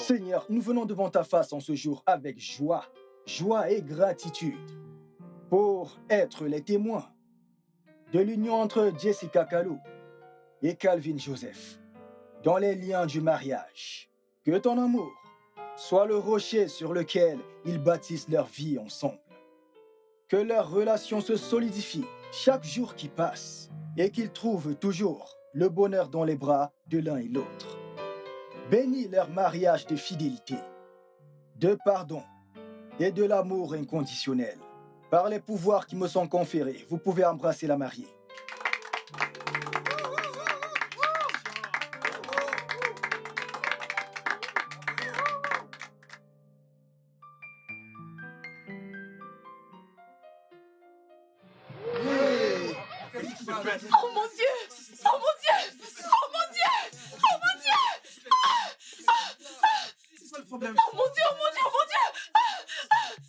Seigneur, nous venons devant ta face en ce jour avec joie et gratitude pour être les témoins de l'union entre Jessica Kalou et Calvin Joseph dans les liens du mariage. Que ton amour soit le rocher sur lequel ils bâtissent leur vie ensemble. Que leur relation se solidifie chaque jour qui passe et qu'ils trouvent toujours le bonheur dans les bras de l'un et l'autre. Bénis leur mariage de fidélité, de pardon et de l'amour inconditionnel. Par les pouvoirs qui me sont conférés, vous pouvez embrasser la mariée. Oh mon Dieu! Oh mon Dieu! Oh mon Dieu! Oh mon Dieu! C'est quoi le problème? Oh mon Dieu! Oh mon Dieu! Oh mon Dieu!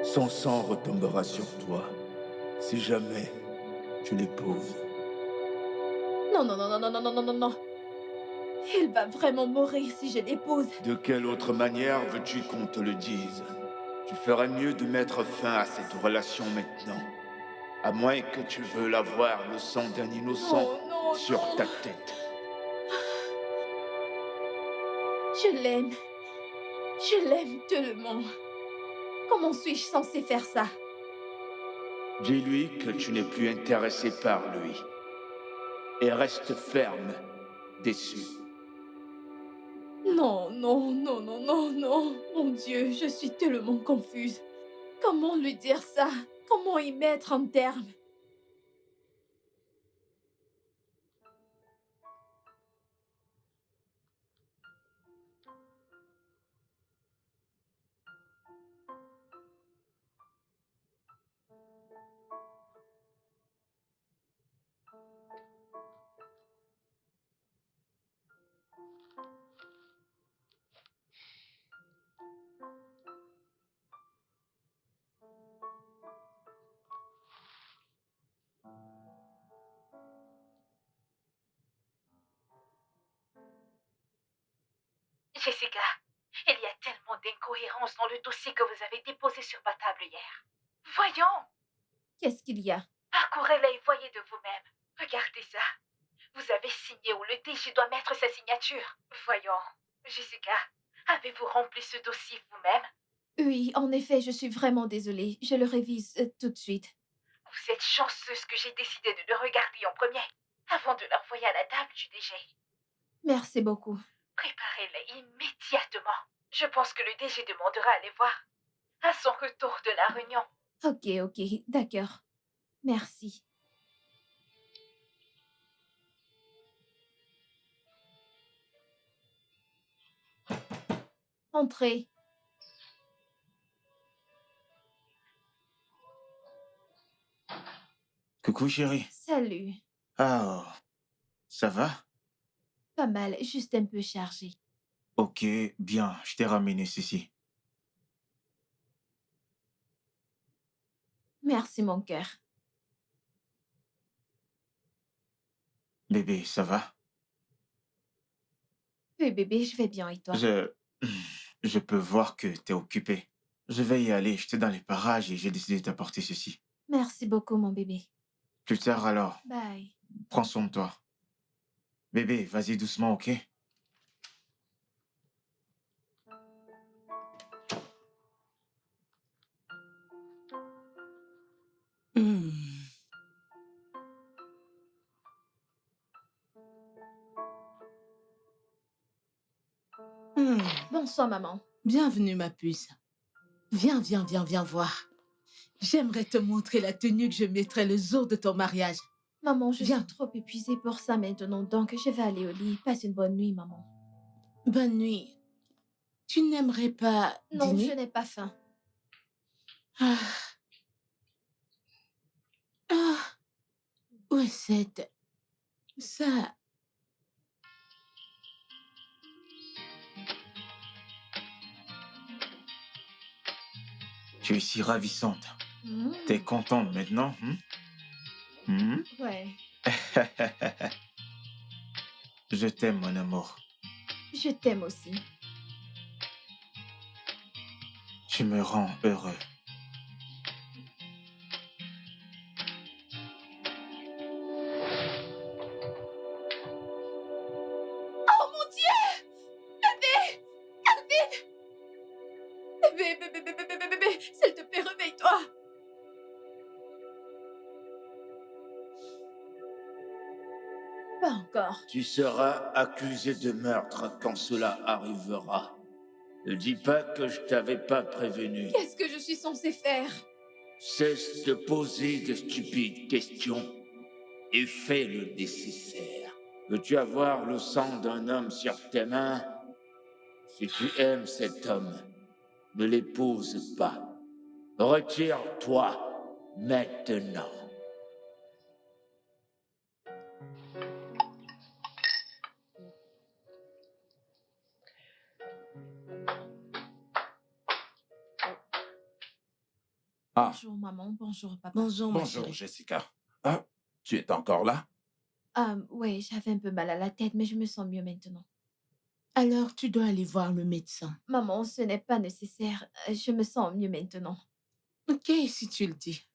Son sang retombera sur toi si jamais tu l'épouses. Non, non, non, non, non, non, non, non, non, non. Il va vraiment mourir si je l'épouse. De quelle autre manière veux-tu qu'on te le dise? Tu ferais mieux de mettre fin à cette relation maintenant. À moins que tu veuilles avoir le sang d'un innocent Oh non, sur non. ta tête. Je l'aime. Je l'aime tellement. Comment suis-je censée faire ça? Dis-lui que tu n'es plus intéressé par lui. Et reste ferme, déçu. Non, non, non, non, non, non. Mon Dieu, je suis tellement confuse. Comment lui dire ça? Comment y mettre un terme? Jessica, il y a tellement d'incohérences dans le dossier que vous avez déposé sur ma table hier. Voyons, Qu'est-ce qu'il y a? parcourez-la et voyez de vous-même. Regardez ça. Vous avez signé où le DG doit mettre sa signature. Voyons, Jessica, avez-vous rempli ce dossier vous-même? Oui, en effet, je suis vraiment désolée. Je le révise tout de suite. Vous êtes chanceuse que j'ai décidé de le regarder en premier, avant de l'envoyer à la table du DG. Merci beaucoup. Préparez-la immédiatement. Je pense que le DG demandera à les voir à son retour de la réunion. Ok, d'accord. Merci. Entrez. Coucou chérie. Salut. Ah, ça va? Pas mal, juste un peu chargé. Ok, bien, je t'ai ramené ceci. Merci, mon cœur. Bébé, ça va? Oui, bébé, je vais bien et toi? Je... Je peux voir que t'es occupé. Je vais y aller, j'étais dans les parages et j'ai décidé de t'apporter ceci. Merci beaucoup, mon bébé. Plus tard alors, Bye. prends soin de toi. Bébé, vas-y doucement, ok? Hmm. Bonsoir, maman. Bienvenue, ma puce. Viens, viens, viens, viens voir. J'aimerais te montrer la tenue que je mettrai le jour de ton mariage. Maman, je Viens. suis trop épuisée pour ça maintenant, donc je vais aller au lit. Passe une bonne nuit, maman. Bonne nuit. Tu n'aimerais pas Non, je dîner? n'ai pas faim. Ah. Ah. Où est cette... Ça... Tu es si ravissante. T'es contente maintenant, hein? Hmm? Ouais, Je t'aime, mon amour. je t'aime aussi. Tu me rends heureux. Oh mon Dieu! Bébé! Calvin! Bébé! S'il te plaît, réveille-toi! Pas encore. Tu seras accusé de meurtre quand cela arrivera. Ne dis pas que je t'avais pas prévenu. Qu'est-ce que je suis censée faire? Cesse de poser de stupides questions et fais le nécessaire. Veux-tu avoir le sang d'un homme sur tes mains? Si tu aimes cet homme, ne l'épouse pas. Retire-toi maintenant. Ah, Bonjour maman, bonjour papa. Bonjour, ma bonjour, chérie. Jessica. Ah, tu es encore là? Ouais, j'avais un peu mal à la tête, mais je me sens mieux maintenant. Alors, tu dois aller voir le médecin. Maman, ce n'est pas nécessaire. Je me sens mieux maintenant. Ok, si tu le dis.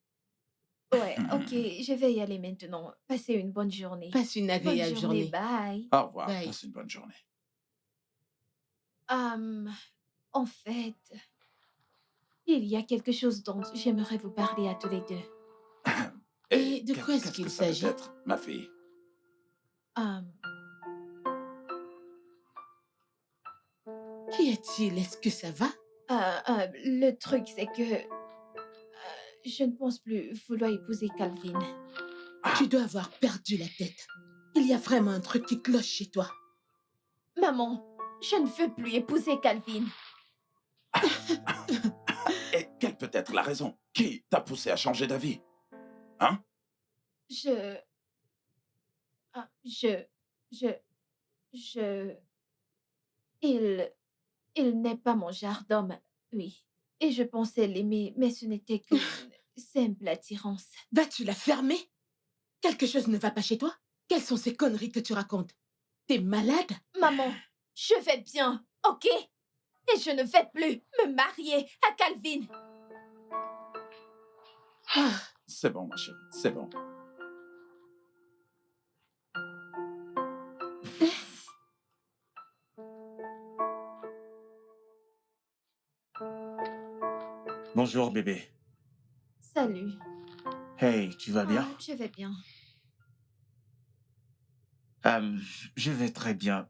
Ouais, ok, je vais y aller maintenant. Passez une bonne journée. Passe une Bonne agréable journée, journée. bye. Au revoir, Bye. passe une bonne journée. En fait, il y a quelque chose dont j'aimerais vous parler à tous les deux. Et de quoi est-ce qu'est-ce qu'il que ça peut s'agit? être, ma fille? Qu'y a-t-il? Est-ce que ça va? Le truc, c'est que je ne pense plus vouloir épouser Calvin. Tu dois avoir perdu la tête. Il y a vraiment un truc qui cloche chez toi. Maman, je ne veux plus épouser Calvin. Et quelle peut être la raison? Qui t'a poussé à changer d'avis? Hein? Je... ah, je... Il n'est pas mon genre d'homme, oui. Et je pensais l'aimer, mais ce n'était qu'une simple attirance. Vas-tu la fermer? Quelque chose ne va pas chez toi? Quelles sont ces conneries que tu racontes? T'es malade? Maman, je vais bien, ok? Et je ne vais plus me marier à Calvin. Ah, C'est bon, ma chérie, c'est bon. Bonjour, bébé. Salut. Hey, tu vas bien? Je vais bien. Je vais très bien.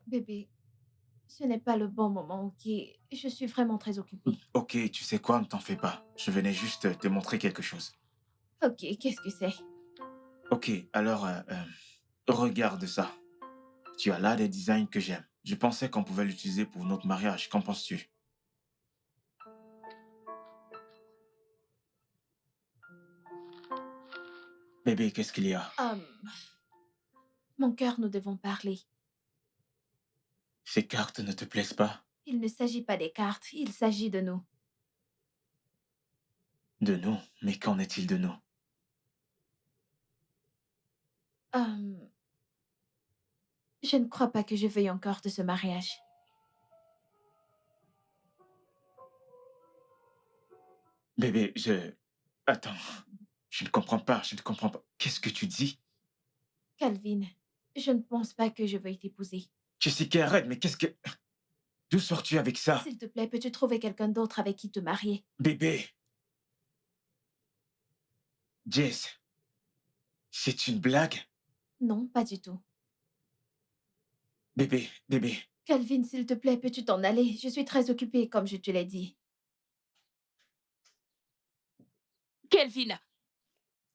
Bébé, ce n'est pas le bon moment, ok? Je suis vraiment très occupée. Ok, tu sais quoi, ne t'en fais pas. Je venais juste te montrer quelque chose. Ok, qu'est-ce que c'est? Ok, alors, regarde ça. Tu as là des designs que j'aime. Je pensais qu'on pouvait l'utiliser pour notre mariage. Qu'en penses-tu? Bébé, qu'est-ce qu'il y a? Mon cœur, nous devons parler. Ces cartes ne te plaisent pas? Il ne s'agit pas des cartes, il s'agit de nous. De nous? Mais qu'en est-il de nous? Je ne crois pas que je veuille encore de ce mariage. Bébé, Attends. Je ne comprends pas, je ne comprends pas. Qu'est-ce que tu dis? Calvin, je ne pense pas que je veuille t'épouser. Jessica, arrête, mais qu'est-ce que... D'où sors-tu avec ça? S'il te plaît, peux-tu trouver quelqu'un d'autre avec qui te marier? Bébé! Jess, c'est une blague? Non, pas du tout. Bébé. Calvin, s'il te plaît, peux-tu t'en aller? Je suis très occupée, comme je te l'ai dit. Kelvin!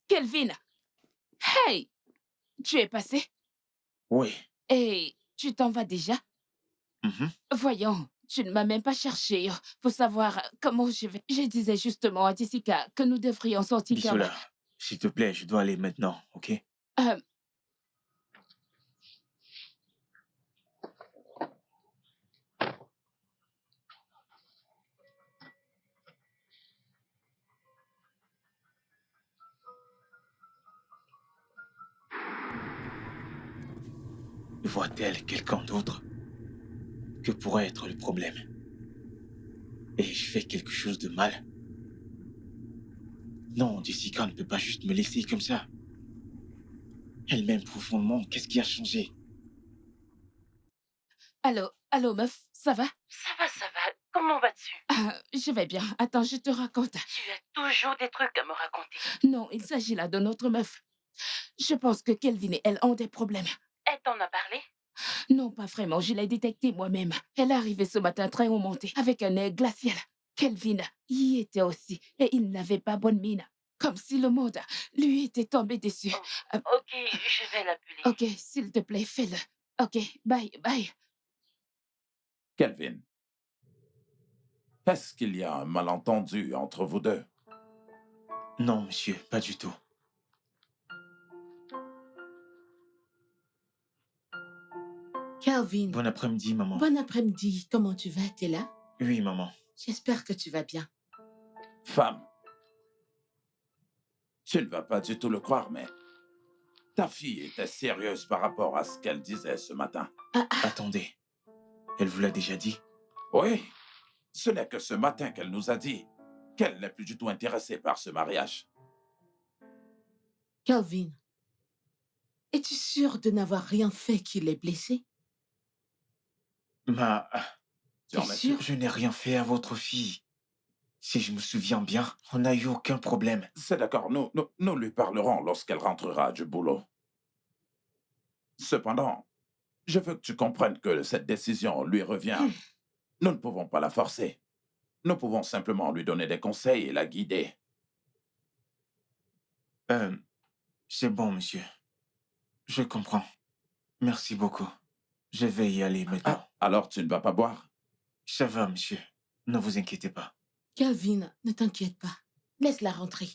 Kelvin! Hey! Tu es passé? Oui. Et tu t'en vas déjà? Mhm. Voyons, tu ne m'as même pas cherché pour savoir comment je vais. Je disais justement à Jessica que nous devrions sortir. Bisola, s'il te plaît, je dois aller maintenant, ok? Euh, voit-elle quelqu'un d'autre? Que pourrait être le problème? Et je fais quelque chose de mal? Non, Jessica ne peut pas juste me laisser comme ça. Elle m'aime profondément. Qu'est-ce qui a changé? Allô, meuf, ça va? Ça va. Comment vas-tu? Je vais bien. Attends, je te raconte. Tu as toujours des trucs à me raconter. Non, il s'agit là de notre meuf. Je pense que Kelvin et elle ont des problèmes. Elle t'en a parlé? Non, pas vraiment, je l'ai détecté moi-même. Elle est arrivée ce matin très remontée, avec un air glacial. Kelvin y était aussi, et il n'avait pas bonne mine. Comme si le monde lui était tombé dessus. Ok, je vais l'appeler. Ok, s'il te plaît, fais-le. Ok, bye. Kelvin, est-ce qu'il y a un malentendu entre vous deux? Non, monsieur, pas du tout. Calvin, Bon après-midi, maman. bon après-midi. Comment tu vas? T'es là? Oui, maman. J'espère que tu vas bien. Femme, tu ne vas pas du tout le croire, mais ta fille était sérieuse par rapport à ce qu'elle disait ce matin. Attendez. Elle vous l'a déjà dit? Oui, ce n'est que ce matin qu'elle nous a dit qu'elle n'est plus du tout intéressée par ce mariage. Calvin, es-tu sûr de n'avoir rien fait qui l'ait blessé? Tu en T'es es sûr? Je n'ai rien fait à votre fille. Si je me souviens bien, on n'a eu aucun problème. C'est d'accord, nous lui parlerons lorsqu'elle rentrera du boulot. Cependant, je veux que tu comprennes que cette décision lui revient. Nous ne pouvons pas la forcer. Nous pouvons simplement lui donner des conseils et la guider. C'est bon, monsieur. Je comprends. Merci beaucoup. Je vais y aller maintenant. Alors tu ne vas pas boire? Ça va, monsieur. Ne vous inquiétez pas. Calvin, ne t'inquiète pas. Laisse-la rentrer.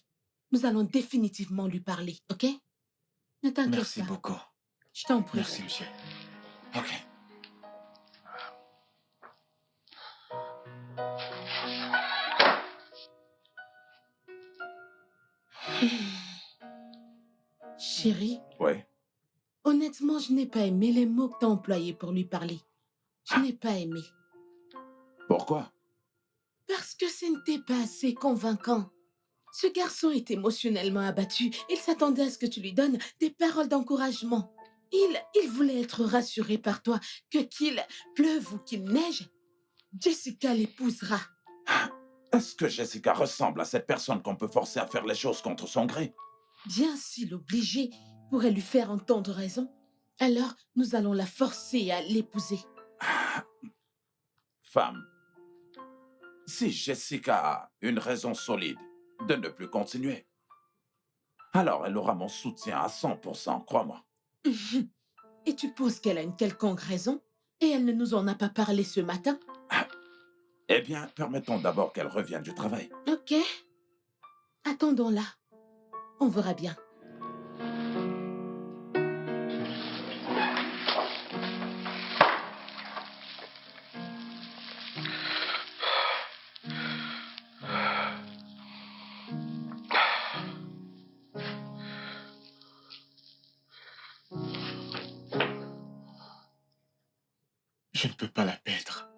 Nous allons définitivement lui parler, ok? Ne t'inquiète pas. Merci beaucoup. Je t'en prie. Merci, monsieur. Ok. Chérie, Oui. honnêtement, je n'ai pas aimé les mots que tu as employés pour lui parler. Je n'ai pas aimé. Pourquoi? Parce que ce n'était pas assez convaincant. Ce garçon est émotionnellement abattu. Il s'attendait à ce que tu lui donnes des paroles d'encouragement. Il voulait être rassuré par toi que qu'il pleuve ou qu'il neige, Jessica l'épousera. Est-ce que Jessica ressemble à cette personne qu'on peut forcer à faire les choses contre son gré? Bien si l'obliger pourrait lui faire entendre raison, alors nous allons la forcer à l'épouser. Femme, si Jessica a une raison solide de ne plus continuer, alors elle aura mon soutien à 100%, crois-moi. Et tu penses qu'elle a une quelconque raison? Et elle ne nous en a pas parlé ce matin? Eh bien, permettons d'abord qu'elle revienne du travail. Ok. Attendons-la. On verra bien. Je ne peux pas la perdre.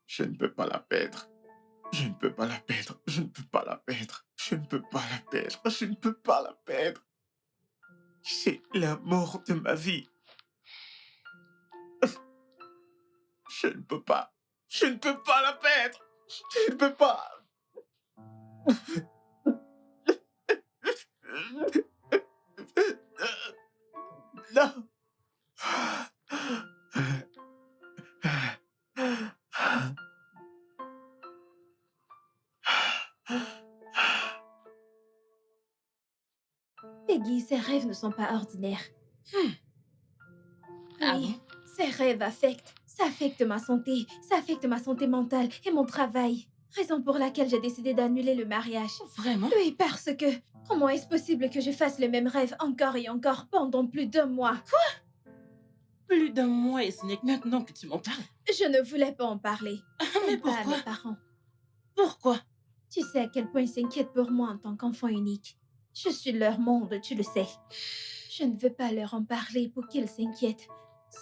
Je ne peux pas la perdre. Je ne peux pas la perdre. Je ne peux pas la perdre. Je ne peux pas la perdre. Je ne peux pas la perdre. C'est l'amour de ma vie. Je ne peux pas. Je ne peux pas la perdre. Je ne peux pas. Non. Peggy, ses rêves ne sont pas ordinaires. Ah Oui, ces rêves affectent. Ça affecte ma santé. Ça affecte ma santé mentale et mon travail. Raison pour laquelle j'ai décidé d'annuler le mariage. Vraiment? Oui, parce que... Comment est-ce possible que je fasse le même rêve encore et encore pendant plus d'1 mois? Plus d'un mois et ce n'est que maintenant que tu m'en parles. Je ne voulais pas en parler. Mais Même pas à pourquoi? mes parents. Pourquoi? Tu sais à quel point ils s'inquiètent pour moi en tant qu'enfant unique. Je suis leur monde, tu le sais. Je ne veux pas leur en parler pour qu'ils s'inquiètent.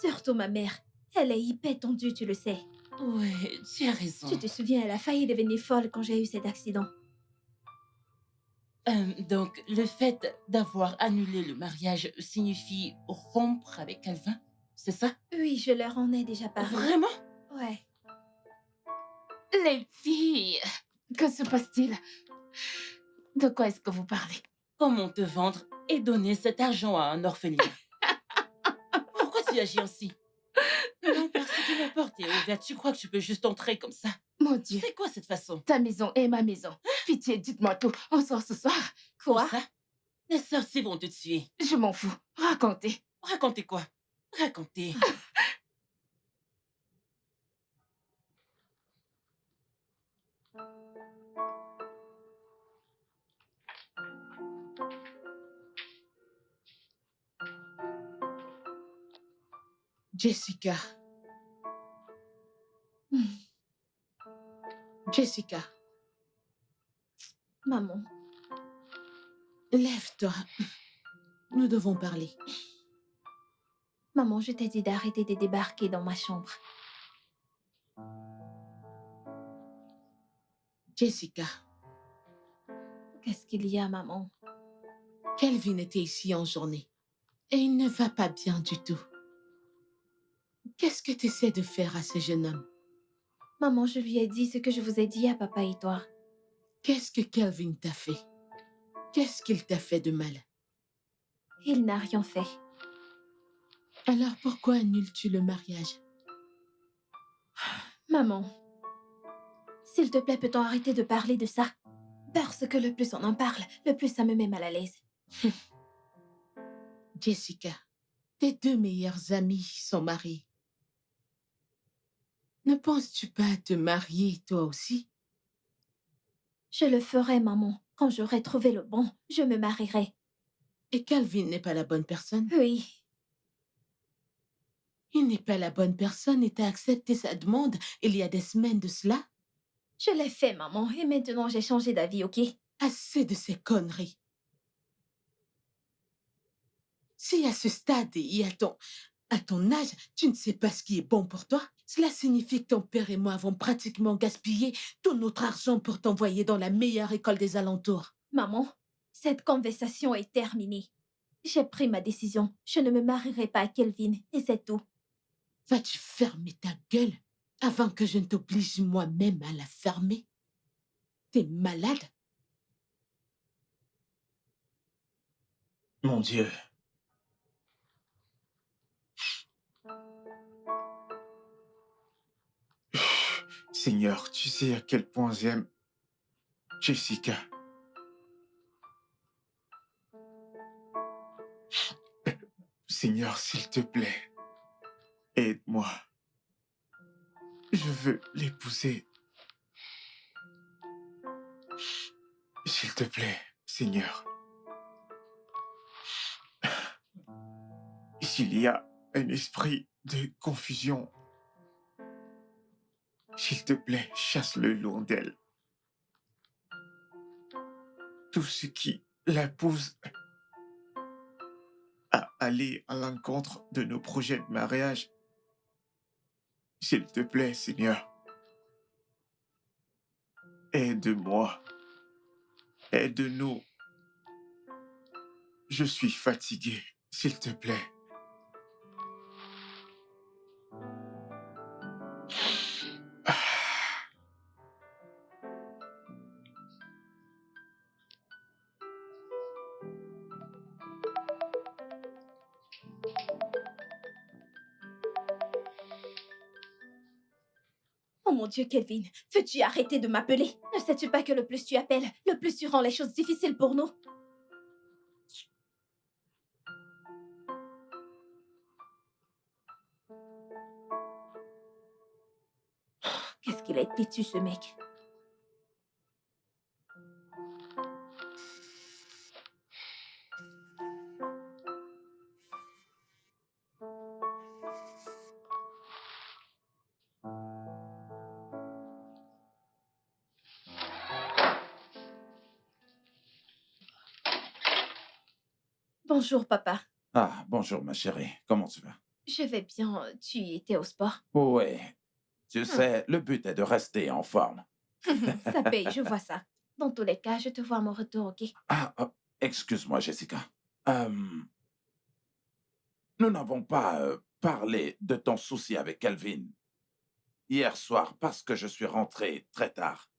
Surtout ma mère. Elle est hyper tendue, tu le sais. Ouais, tu as raison. Tu te souviens, elle a failli devenir folle quand j'ai eu cet accident. Donc, le fait d'avoir annulé le mariage signifie rompre avec Calvin, c'est ça? Oui, je leur en ai déjà parlé. Vraiment? Ouais. Les filles, que se passe-t-il? De quoi est-ce que vous parlez? Comment te vendre et donner cet argent à un orphelinat? Pourquoi tu agis ainsi? Non, parce que ma porte est ouverte. Tu crois que je peux juste entrer comme ça? Mon Dieu, C'est quoi cette façon? ta maison est ma maison. Pitié, dites-moi tout. On sort ce soir. Pour Quoi? ça? Les sorciers vont te tuer. Je m'en fous. Racontez. Racontez quoi? Racontez. Jessica. Jessica, Maman. lève-toi. Nous devons parler. Maman, je t'ai dit d'arrêter de débarquer dans ma chambre. Jessica, Qu'est-ce qu'il y a, maman? Kelvin était ici en journée. Et il ne va pas bien du tout. Qu'est-ce que tu essaies de faire à ce jeune homme? Maman, je lui ai dit ce que je vous ai dit à papa et toi. Qu'est-ce que Kelvin t'a fait? Qu'est-ce qu'il t'a fait de mal? Il n'a rien fait. Alors pourquoi annules-tu le mariage? Maman, s'il te plaît, peut-on arrêter de parler de ça? Parce que le plus on en parle, le plus ça me met mal à l'aise. Jessica, tes deux meilleurs amis sont mariés. Ne penses-tu pas à te marier toi aussi? Je le ferai, maman. Quand j'aurai trouvé le bon, je me marierai. Et Calvin n'est pas la bonne personne? Oui. Il n'est pas la bonne personne et t'as accepté sa demande il y a des semaines de cela? Je l'ai fait, maman, et maintenant j'ai changé d'avis, ok? Assez de ces conneries. Si à ce stade et à ton âge, tu ne sais pas ce qui est bon pour toi, cela signifie que ton père et moi avons pratiquement gaspillé tout notre argent pour t'envoyer dans la meilleure école des alentours. Maman, cette conversation est terminée. J'ai pris ma décision. Je ne me marierai pas à Kelvin, et c'est tout. Vas-tu fermer ta gueule avant que je ne t'oblige moi-même à la fermer? T'es malade? Mon Dieu. Seigneur, tu sais à quel point j'aime Jessica. Seigneur, s'il te plaît, aide-moi. Je veux l'épouser. S'il te plaît, Seigneur. S'il y a un esprit de confusion, s'il te plaît, chasse-le loin d'elle. Tout ce qui la pousse à aller à l'encontre de nos projets de mariage, s'il te plaît, Seigneur, aide-moi, aide-nous. Je suis fatigué, s'il te plaît. Ah. Oh mon Dieu, Kelvin, veux-tu arrêter de m'appeler? Ne sais-tu pas que le plus tu appelles, le plus tu rends les choses difficiles pour nous? Qu'est-ce qu'il est têtu, ce mec? Bonjour, papa. Ah, bonjour, ma chérie. Comment tu vas? Je vais bien. Tu étais au sport? Oui. Tu Hum, sais, le but est de rester en forme. Ça paye, je vois ça. Dans tous les cas, je te vois à mon retour, ok? Ah, excuse-moi, Jessica. Euh, nous n'avons pas parlé de ton souci avec Calvin hier soir parce que je suis rentré très tard.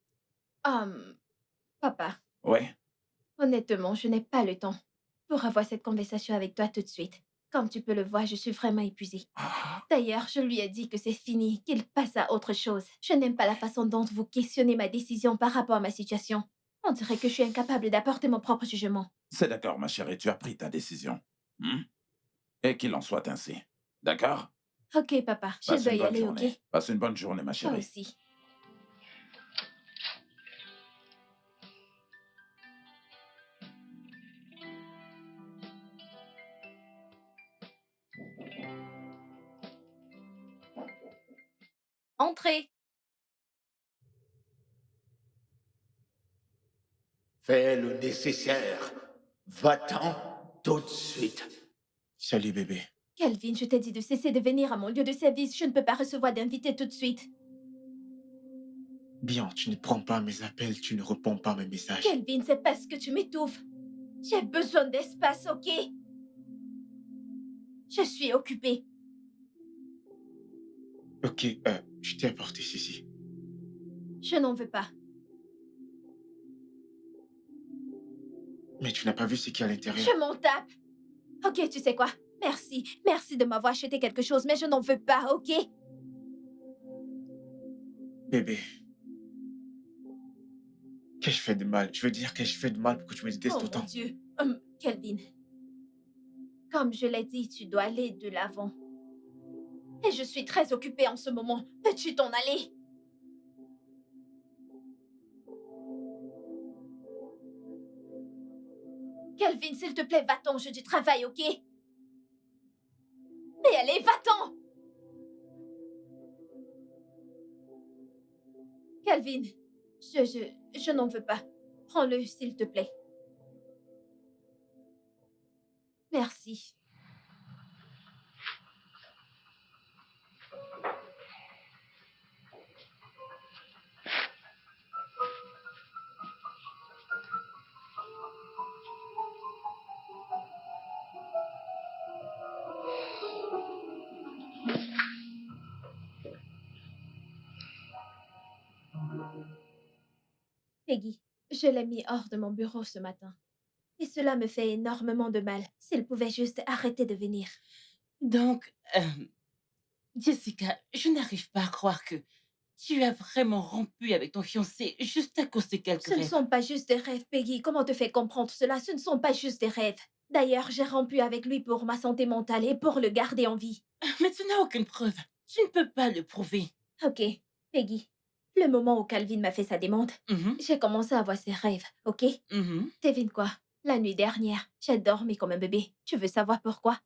Hum, Papa, Oui? honnêtement, je n'ai pas le temps pour avoir cette conversation avec toi tout de suite. Comme tu peux le voir, je suis vraiment épuisée. Ah, D'ailleurs, je lui ai dit que c'est fini, qu'il passe à autre chose. Je n'aime pas la façon dont vous questionnez ma décision par rapport à ma situation. On dirait que je suis incapable d'apporter mon propre jugement. c'est d'accord, ma chérie, tu as pris ta décision. Hmm? Et qu'il en soit ainsi. D'accord? Ok, papa, je Passe dois une y bonne aller, ok? journée. Passe une bonne journée, ma Toi chérie. aussi. Entrez. Fais le nécessaire. Va-t'en tout de suite. Salut bébé. Calvin, je t'ai dit de cesser de venir à mon lieu de service. Je ne peux pas recevoir d'invités tout de suite. Bien, tu ne prends pas mes appels, tu ne réponds pas à mes messages. Calvin, c'est parce que tu m'étouffes. J'ai besoin d'espace, ok? Je suis occupée. Ok, je t'ai apporté ceci. Je n'en veux pas. Mais tu n'as pas vu ce qu'il y a à l'intérieur. Je m'en tape. Ok, tu sais quoi? Merci. Merci de m'avoir acheté quelque chose, mais je n'en veux pas, ok? Bébé, qu'ai-je fait de mal? Je veux dire, qu'ai-je fait de mal pour que tu me détestes Oh mon autant? Dieu. Calvin, comme je l'ai dit, tu dois aller de l'avant. Et je suis très occupée en ce moment. Peux-tu t'en aller? Calvin, s'il te plaît, va-t'en, je du travail, ok? Mais allez, va-t'en! Calvin, je n'en veux pas. Prends-le, s'il te plaît. Merci. Peggy, je l'ai mis hors de mon bureau ce matin. Et cela me fait énormément de mal. S'il pouvait juste arrêter de venir. Donc, Jessica, je n'arrive pas à croire que tu as vraiment rompu avec ton fiancé juste à cause de quelques Ce ne rêves. sont pas juste des rêves, Peggy. Comment te fais comprendre cela? Ce ne sont pas juste des rêves. D'ailleurs, j'ai rompu avec lui pour ma santé mentale et pour le garder en vie. Mais tu n'as aucune preuve. Tu ne peux pas le prouver. Ok, Peggy. Le moment où Calvin m'a fait sa demande, Mhm, j'ai commencé à avoir ses rêves, ok? mhm. Devine quoi? La nuit dernière, j'ai dormi comme un bébé. Tu veux savoir pourquoi?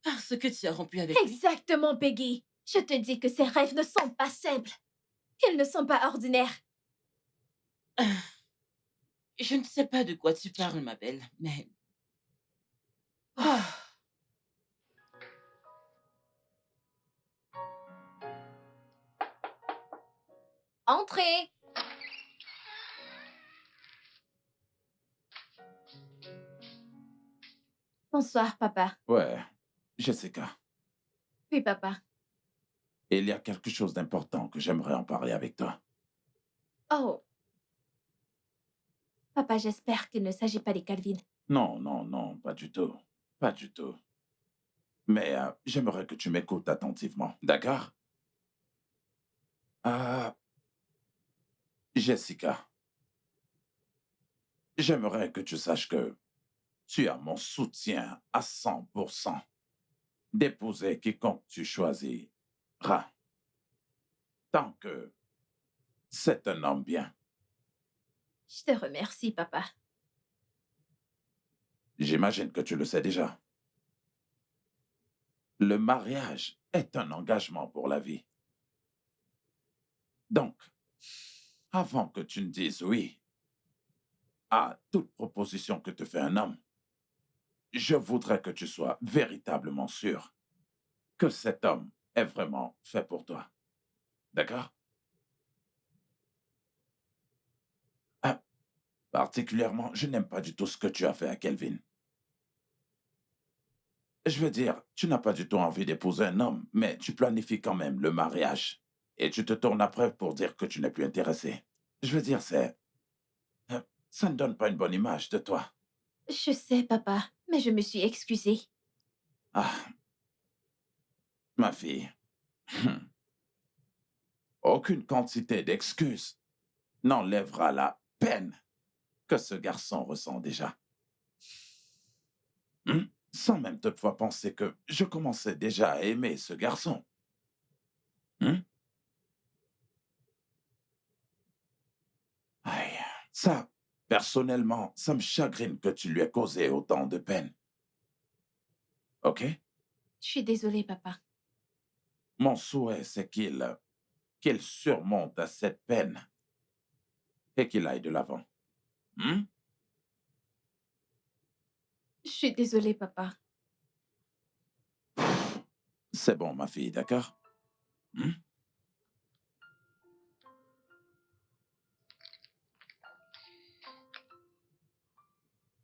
Parce que tu as rompu avec lui. Exactement, Peggy. Je te dis que ces rêves ne sont pas simples. Ils ne sont pas ordinaires. Je ne sais pas de quoi tu parles, ma belle, mais... Ah, Entrez! Bonsoir, papa. Ouais, Jessica. Oui, papa. Il y a quelque chose d'important que j'aimerais en parler avec toi. Oh. Papa, j'espère qu'il ne s'agit pas des Calvin. Non, non, non, pas du tout. Pas du tout. Mais j'aimerais que tu m'écoutes attentivement, d'accord? Euh, Jessica, j'aimerais que tu saches que tu as mon soutien à 100% d'épouser quiconque tu choisiras. Tant que c'est un homme bien. Je te remercie, papa. J'imagine que tu le sais déjà. Le mariage est un engagement pour la vie. Donc, avant que tu ne dises oui à toute proposition que te fait un homme, je voudrais que tu sois véritablement sûr que cet homme est vraiment fait pour toi. D'accord? Ah, particulièrement, je n'aime pas du tout ce que tu as fait à Kelvin. Je veux dire, tu n'as pas du tout envie d'épouser un homme, mais tu planifies quand même le mariage. Et tu te tournes après pour dire que tu n'es plus intéressé. Je veux dire, ça ne donne pas une bonne image de toi. Je sais, papa, mais je me suis excusée. Ah, ma fille. Aucune quantité d'excuses n'enlèvera la peine que ce garçon ressent déjà. Sans même toutefois penser que je commençais déjà à aimer ce garçon. Aïe, ça, personnellement, ça me chagrine que tu lui aies causé autant de peine. OK? Je suis désolée, papa. Mon souhait, c'est qu'il surmonte à cette peine et qu'il aille de l'avant. Je suis désolée, papa. C'est bon, ma fille, d'accord?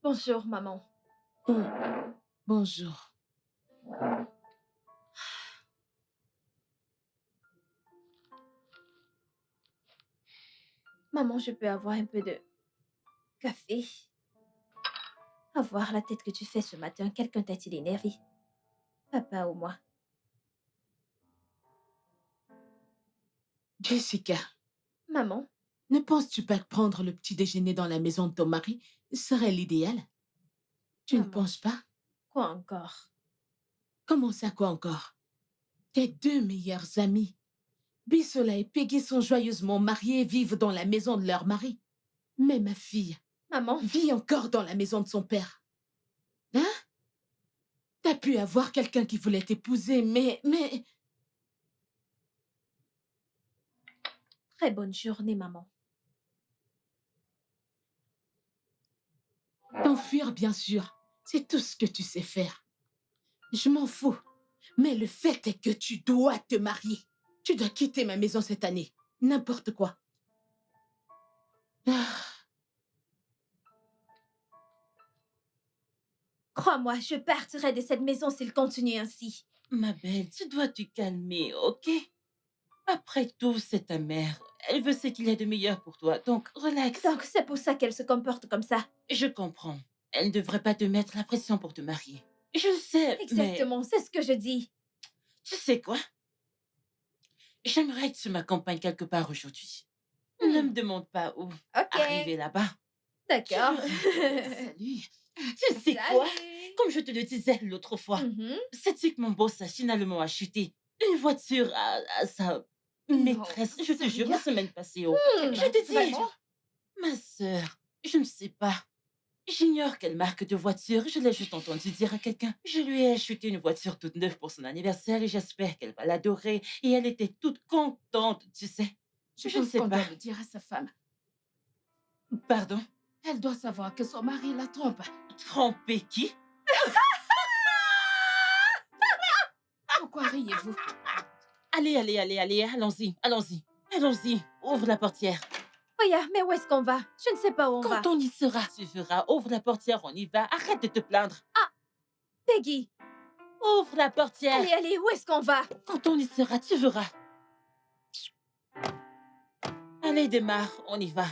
Bonjour, maman. Oh, bonjour. Maman, je peux avoir un peu de café? Avoir la tête que tu fais ce matin, quelqu'un t'a-t-il énervé? Papa ou moi? Jessica, Maman? ne penses-tu pas que prendre le petit déjeuner dans la maison de ton mari serait l'idéal? Tu ne Maman, penses pas? quoi encore? Comment ça, quoi encore? Tes deux meilleurs amis, Bisola et Peggy, sont joyeusement mariés et vivent dans la maison de leur mari. Mais ma fille Maman? vit encore dans la maison de son père. Hein? T'as pu avoir quelqu'un qui voulait t'épouser, mais... Très bonne journée, maman. T'enfuir, bien sûr. C'est tout ce que tu sais faire. Je m'en fous. Mais le fait est que tu dois te marier. Tu dois quitter ma maison cette année. N'importe quoi. Ah, Crois-moi, je partirai de cette maison s'il continue ainsi. Ma belle, tu dois te calmer, ok? Après tout, c'est ta mère. Elle veut ce qu'il y a de meilleur pour toi, donc relax. Donc c'est pour ça qu'elle se comporte comme ça. Je comprends. Elle ne devrait pas te mettre la pression pour te marier. Je le sais, mais Exactement, c'est ce que je dis. tu sais quoi? J'aimerais que tu m'accompagnes quelque part aujourd'hui. Ne me demande pas où. Ok, Arriver là-bas. d'accord. Salut. Tu sais quoi? Salut. Comme je te le disais l'autre fois, Mhm. sais-tu que mon boss a finalement acheté une voiture à sa maîtresse? Je te jure, la semaine passée. Oh. Je te dis, Vraiment? ma sœur, je ne sais pas. J'ignore quelle marque de voiture, je l'ai juste entendu dire à quelqu'un. Je lui ai acheté une voiture toute neuve pour son anniversaire et j'espère qu'elle va l'adorer. Et elle était toute contente, tu sais. Je Je ne pense sais qu'on pas. doit le dire à sa femme. Pardon? Elle doit savoir que son mari la trompe. Tromper qui? Pourquoi riez-vous? Allez, allons-y, allons-y, allons-y. Ouvre la portière. Oya, mais où est-ce qu'on va? Je ne sais pas où on va. Quand on y sera, tu verras. Ouvre la portière, on y va. Arrête de te plaindre. Peggy, Ouvre la portière. allez, allez, où est-ce qu'on va? Quand on y sera, tu verras. Allez, démarre, on y va.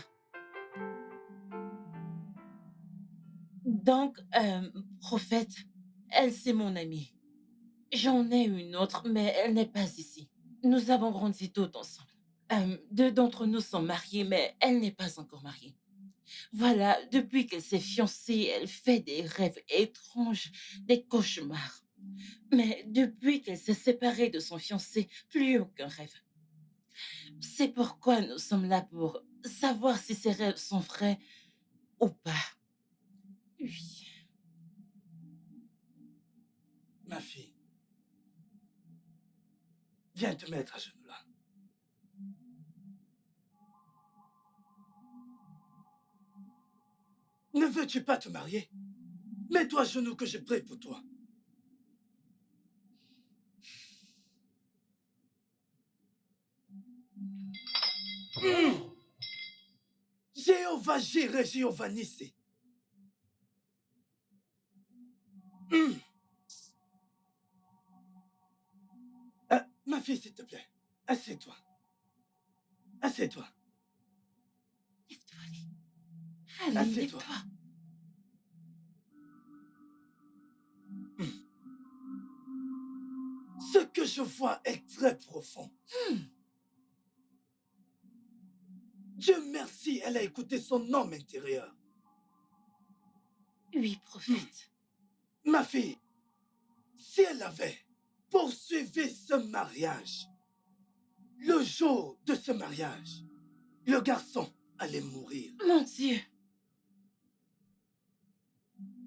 Donc, prophète, elle, c'est mon amie. J'en ai une autre, mais elle n'est pas ici. Nous avons grandi toutes ensemble. Deux d'entre nous sont mariés, mais elle n'est pas encore mariée. Voilà, depuis qu'elle s'est fiancée, elle fait des rêves étranges, des cauchemars. Mais depuis qu'elle s'est séparée de son fiancé, plus aucun rêve. C'est pourquoi nous sommes là pour savoir si ses rêves sont vrais ou pas. Oui. Ma fille, viens te mettre à genoux là. Ne veux-tu pas te marier? Mets-toi à genoux que je prie pour toi. Jéhovah Jireh, Jéhovah Nissi. Ma fille, s'il te plaît, assieds-toi. Assieds-toi. Lève-toi, allez. Allez, Assieds-toi. lève-toi. Ce que je vois est très profond. Dieu merci, elle a écouté son homme intérieur. Oui, prophète. Ma fille, si elle avait poursuivi ce mariage, le jour de ce mariage, le garçon allait mourir. Mon Dieu.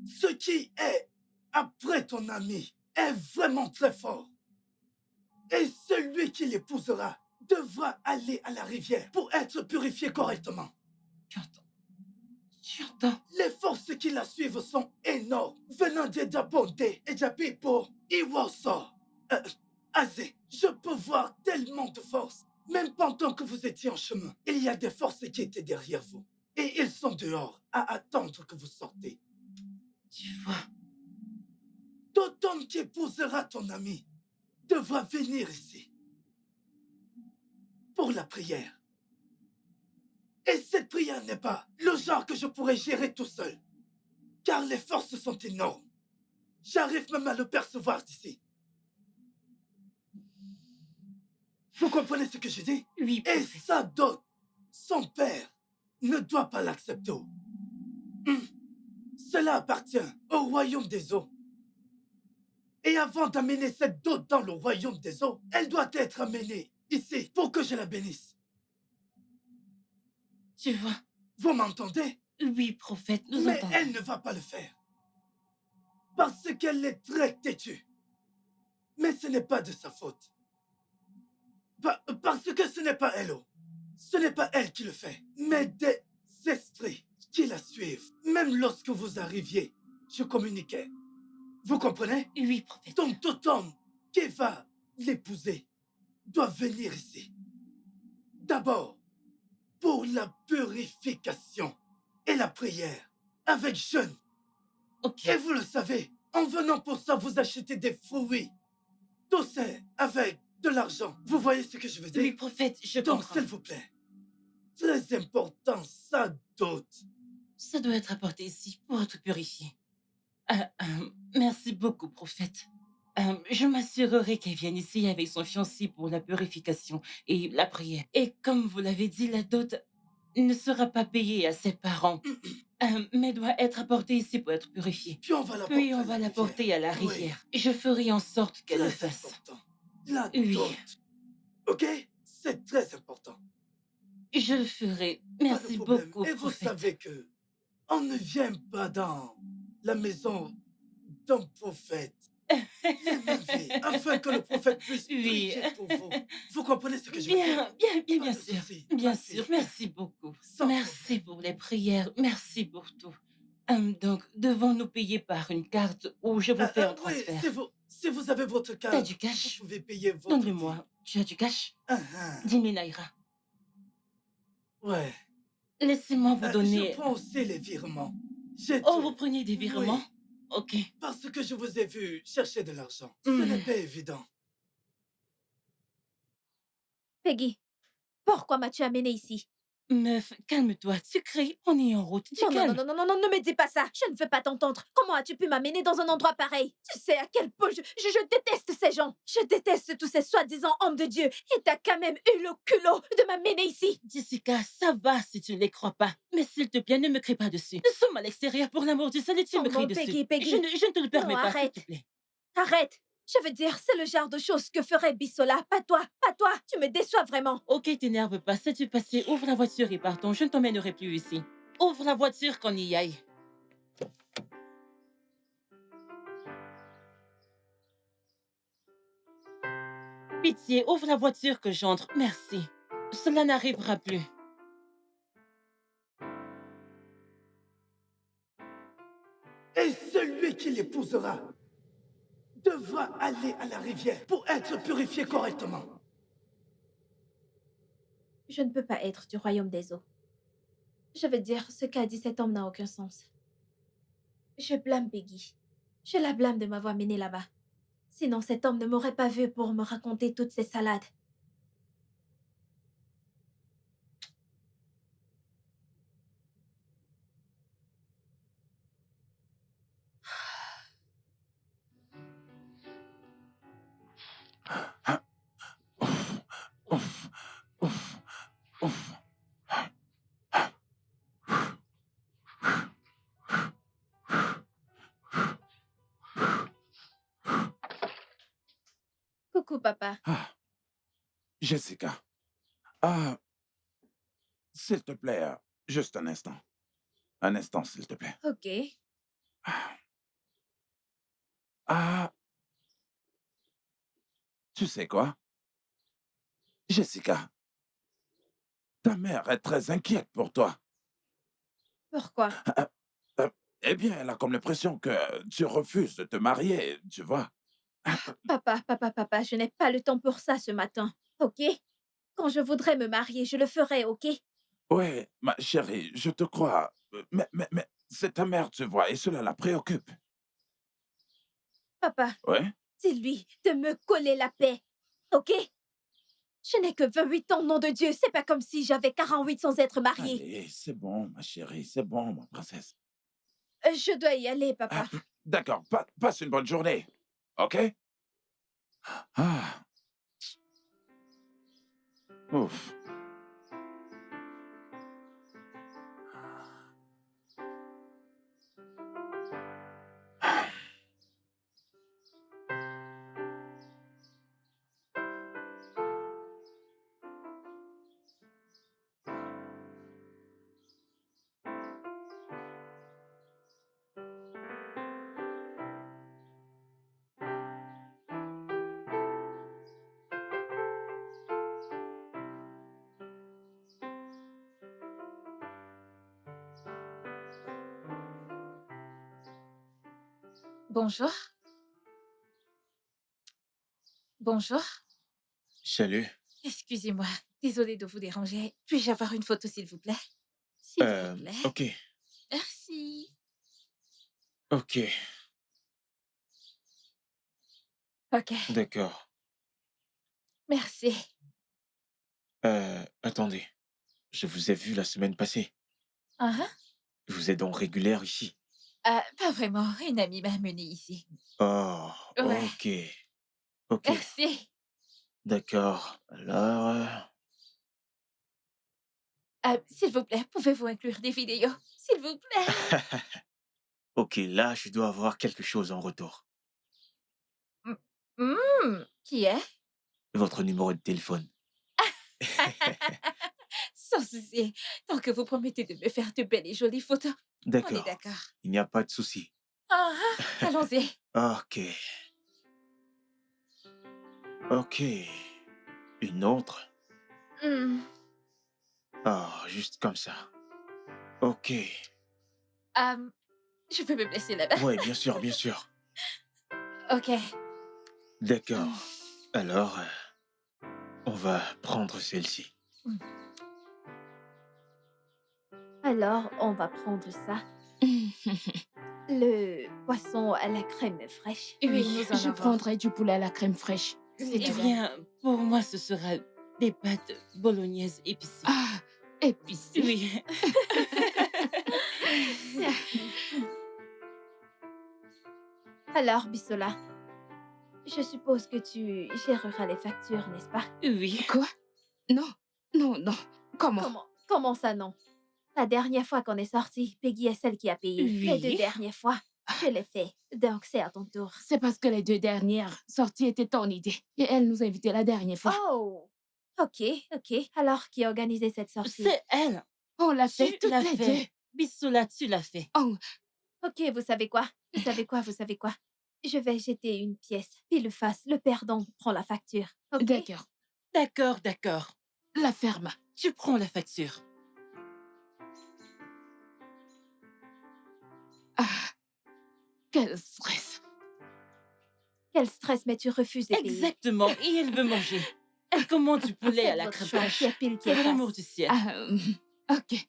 Ce qui est après ton ami est vraiment très fort. Et celui qui l'épousera devra aller à la rivière pour être purifié correctement. Tu entends? Tu entends? Les forces qui la suivent sont énormes, venant de Dabondé et Japipo, Iwoso. Azé, je peux voir tellement de forces. Même pendant que vous étiez en chemin, il y a des forces qui étaient derrière vous. Et ils sont dehors à attendre que vous sortez. Tu vois? Tout homme qui épousera ton ami devra venir ici pour la prière. Et cette prière n'est pas le genre que je pourrais gérer tout seul, car les forces sont énormes. J'arrive même à le percevoir d'ici. Vous comprenez ce que je dis? Oui, Et prophète. sa dot, son père, ne doit pas l'accepter. Cela appartient au royaume des eaux. Et avant d'amener cette dot dans le royaume des eaux, elle doit être amenée ici pour que je la bénisse. Tu vois? Vous m'entendez? Oui, prophète, nous Mais entendons. elle ne va pas le faire. Parce qu'elle est très têtue. Mais ce n'est pas de sa faute. Parce que ce n'est pas elle. Ce n'est pas elle qui le fait. Mais des esprits qui la suivent. Même lorsque vous arriviez, je communiquais. Vous comprenez? Oui, prophète. Donc tout homme qui va l'épouser doit venir ici. D'abord, pour la purification et la prière, avec jeûne. Ok. Et vous le savez, en venant pour ça, vous achetez des fruits. Tout c'est avec de l'argent. Vous voyez ce que je veux dire? Oui, prophète, je Donc, comprends. s'il vous plaît, très important, ça dote. Ça doit être apporté ici pour être purifié. Merci beaucoup, prophète. Je m'assurerai qu'elle vienne ici avec son fiancé pour la purification et la prière. Et comme vous l'avez dit, la dot ne sera pas payée à ses parents, mais doit être apportée ici pour être purifiée. Puis on va la Puis porter on à va la la porter à la rivière. rivière. Je ferai en sorte qu'elle le Très fasse. important. La Oui. dot. OK? C'est très important. Je le ferai. Pas de Merci problème. beaucoup, Et vous prophète. savez que on ne vient pas dans la maison d'un prophète les mains vides, afin que le prophète puisse Oui. prier pour vous. Vous comprenez ce que je veux dire? Bien Pas de sûr. souci, Bien ma sûr. fille. Merci beaucoup. Sans Merci pour les prières. Merci pour tout. Donc, devons-nous payer par une carte ou je vous fais un Oui, transfert? si vous avez votre T'as carte, du cash? vous pouvez payer votre Donne-le-moi. Tu as du cash? 10 000 naira. Ouais. Laissez-moi vous Je donner... prends aussi les virements. J'ai Oh, tout. vous prenez des virements? Oui, Ok. parce que je vous ai vu chercher de l'argent. Ce n'est pas évident. Peggy, pourquoi m'as-tu amené ici? Meuf, calme-toi. Tu cries, on est en route. Tu Non, non, calmes. non, non, non, non, ne me dis pas ça. Je ne veux pas t'entendre. Comment as-tu pu m'amener dans un endroit pareil? Tu sais à quel point je déteste ces gens. Je déteste tous ces soi-disant hommes de Dieu. Et t'as quand même eu le culot de m'amener ici. Jessica, ça va si tu ne les crois pas. Mais s'il te plaît, ne me crie pas dessus. Nous sommes à l'extérieur pour l'amour du ciel et tu Oh me non, cries dessus. Peggy, Peggy. Je ne te le permets Non, pas, s'il arrête. te plaît. Arrête. Je veux dire, c'est le genre de choses que ferait Bissola. Pas toi, pas toi. Tu me déçois vraiment. Ok, t'énerve pas. Sais-tu passer? Ouvre la voiture et partons. Je ne t'emmènerai plus ici. Ouvre la voiture qu'on y aille. Pitié, ouvre la voiture que j'entre. Merci. Cela n'arrivera plus. Et celui qui l'épousera devra aller à la rivière pour être purifié correctement. Je ne peux pas être du royaume des eaux. Je veux dire, ce qu'a dit cet homme n'a aucun sens. Je blâme Peggy. Je la blâme de m'avoir menée là-bas. Sinon, cet homme ne m'aurait pas vue pour me raconter toutes ces salades. Ouf, ouf, ouf. Coucou, papa. Ah, Jessica. Ah, s'il te plaît, juste un instant. Un instant, s'il te plaît. Ok. Ah, tu sais quoi? Jessica, ta mère est très inquiète pour toi. Pourquoi? Euh, eh bien, elle a comme l'impression que tu refuses de te marier, tu vois. Papa, je n'ai pas le temps pour ça ce matin. Ok? Quand je voudrais me marier, je le ferai, ok? Oui, ma chérie, je te crois. Mais c'est ta mère, tu vois, et cela la préoccupe. Papa, Oui? dis-lui de me coller la paix. Ok? Je n'ai que 28 ans, nom de Dieu. C'est pas comme si j'avais 48 sans être mariée. Allez, c'est bon, ma chérie, c'est bon, ma princesse. Je dois y aller, papa. D'accord, passe une bonne journée, ok? Ah, ouf. Bonjour. Bonjour. Salut. Excusez-moi. Désolée de vous déranger. Puis-je avoir une photo, s'il vous plaît? S'il vous plaît. Ok, Merci. ok, Ok. d'accord. Merci. Attendez. Je vous ai vu la semaine passée. Ah, Vous êtes donc régulière ici? pas vraiment. Une amie m'a amenée ici. Oh, Ouais. ok, ok, Merci. d'accord. Alors, S'il vous plaît, pouvez-vous inclure des vidéos? S'il vous plaît. ok, là, je dois avoir quelque chose en retour. Qui est? Votre numéro de téléphone. Sans souci. Tant que vous promettez de me faire de belles et jolies photos. On est D'accord, d'accord. il n'y a pas de souci. Allons-y. Ok, ok. Une autre? Hmm. Oh, juste comme ça. Ok. Je peux me blesser là-bas. Oui, bien sûr, bien sûr. Ok. D'accord. Alors, on va prendre celle-ci. Alors, on va prendre ça. Le poisson à la crème fraîche. Oui, nous en Je avons. prendrai du poulet à la crème fraîche. Oui, Eh madame. bien, pour moi, ce sera des pâtes bolognaises épicées. Ah, épicé. Oui. Alors, Bissola, je suppose que tu géreras les factures, n'est-ce pas? Oui. Quoi? Non, non. Comment? Comment ça, non? La dernière fois qu'on est sorti, Peggy est celle qui a payé. Les 2 Oui. dernières fois, je l'ai fait. Donc, c'est à ton tour. C'est parce que les 2 dernières sorties étaient ton idée. Et elle nous a invités la dernière fois. Oh! Ok. Alors, qui a organisé cette sortie? C'est elle. On l'a fait Tu toutes l'as les fait. deux. Bissoula, tu l'as fait. Oh, Ok, vous savez quoi? Je vais jeter une pièce. Pile face, le perdant prend la facture. Ok? d'accord. D'accord. La ferme. Tu prends la facture. Ah, Quel stress. Quel stress, mais tu refuses de payer. Exactement. Et elle veut manger. Elle commande du poulet à Faites la votre crème choix, fraîche. qui est pile, qui est Pour l'amour face. du ciel. Ok.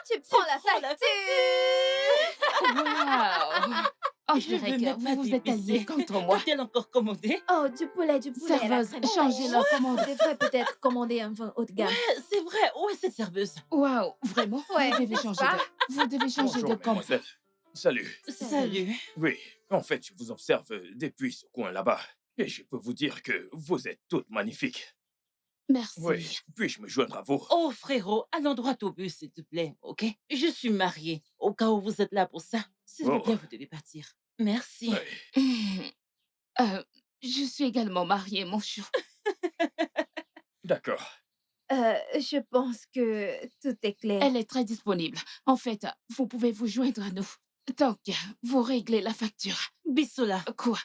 Tu prends la prends la facture. Wow. On Je dirait veux que même pas vous vous êtes alliés t'épicer. contre moi. T'a-t-elle encore commandé? Oh, du poulet à la Serveuse, crème changez fraîche. leur commande. On devrait peut-être commander un vin haut de gamme. C'est vrai. Où est cette serveuse? Wow, vraiment? Ouais, Vous devez n'est-ce changer pas? vous devez changer Bonjour, de camp. mademoiselle. Salut. Salut. Oui, en fait, je vous observe depuis ce coin là-bas. Et je peux vous dire que vous êtes toutes magnifiques. Merci. Oui, puis-je me joindre à vous? Oh, frérot, allons droit au but, s'il te plaît, ok? Je suis mariée. Au cas où vous êtes là pour ça, s'il vous Oh. plaît, vous devez partir. Merci. Oui. Je suis également mariée, mon chou. D'accord. Je pense que tout est clair. Elle est très disponible. En fait, vous pouvez vous joindre à nous. Tant que vous réglez la facture. Bissola. Quoi?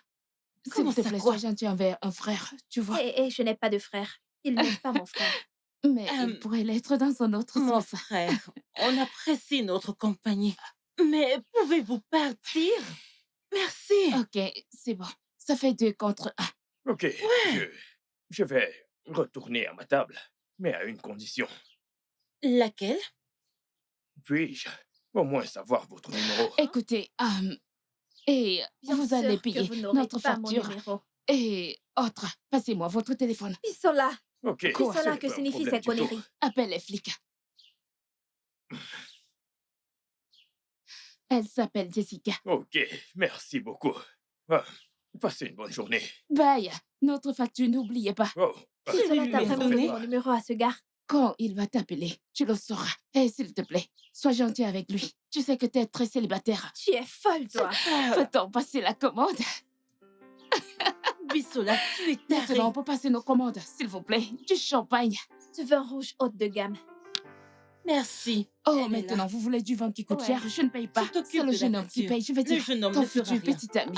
S'il Comment te ça, plaît, quoi? sois gentil envers un frère, tu vois. Et je n'ai pas de frère. Il n'est pas mon frère. Mais il pourrait l'être dans un autre Mon sens. frère, on apprécie notre compagnie. Mais pouvez-vous partir? Merci. Ok, c'est bon. Ça fait 2 contre 1. Ok, je vais retourner à ma table, mais à une condition. Laquelle? Puis-je au moins savoir votre numéro? Écoutez, et Bien vous sûr allez que payer vous n'aurez notre pas mon facture. numéro. Et autre, passez-moi votre téléphone. Bissola. Ok, Bissola, c'est que pas un signifient problème ces du tout. conneries? Appelle les flics. Elle s'appelle Jessica. Ok, merci beaucoup. Ah, passez une bonne journée. Bye. Notre facture, n'oubliez pas. Oh, Bissola, t'as lui vraiment donner? donné mon numéro à ce gars? Quand il va t'appeler, tu le sauras. Et s'il te plaît, sois gentil avec lui. Tu sais que t'es très célibataire. Tu es folle, toi. Peut-on passer la commande? Bissola, tu es taré. Maintenant, on peut passer nos commandes, s'il vous plaît. Du champagne. Du vin rouge haute de gamme. Merci. Oh, Elle est maintenant, là. vous voulez du vin qui coûte Ouais. cher? Je ne paye pas. Tu t'occupes C'est le de la jeune homme qui facture. paye. Je vais Le dire, jeune homme ton ne fera futur rien. petit ami.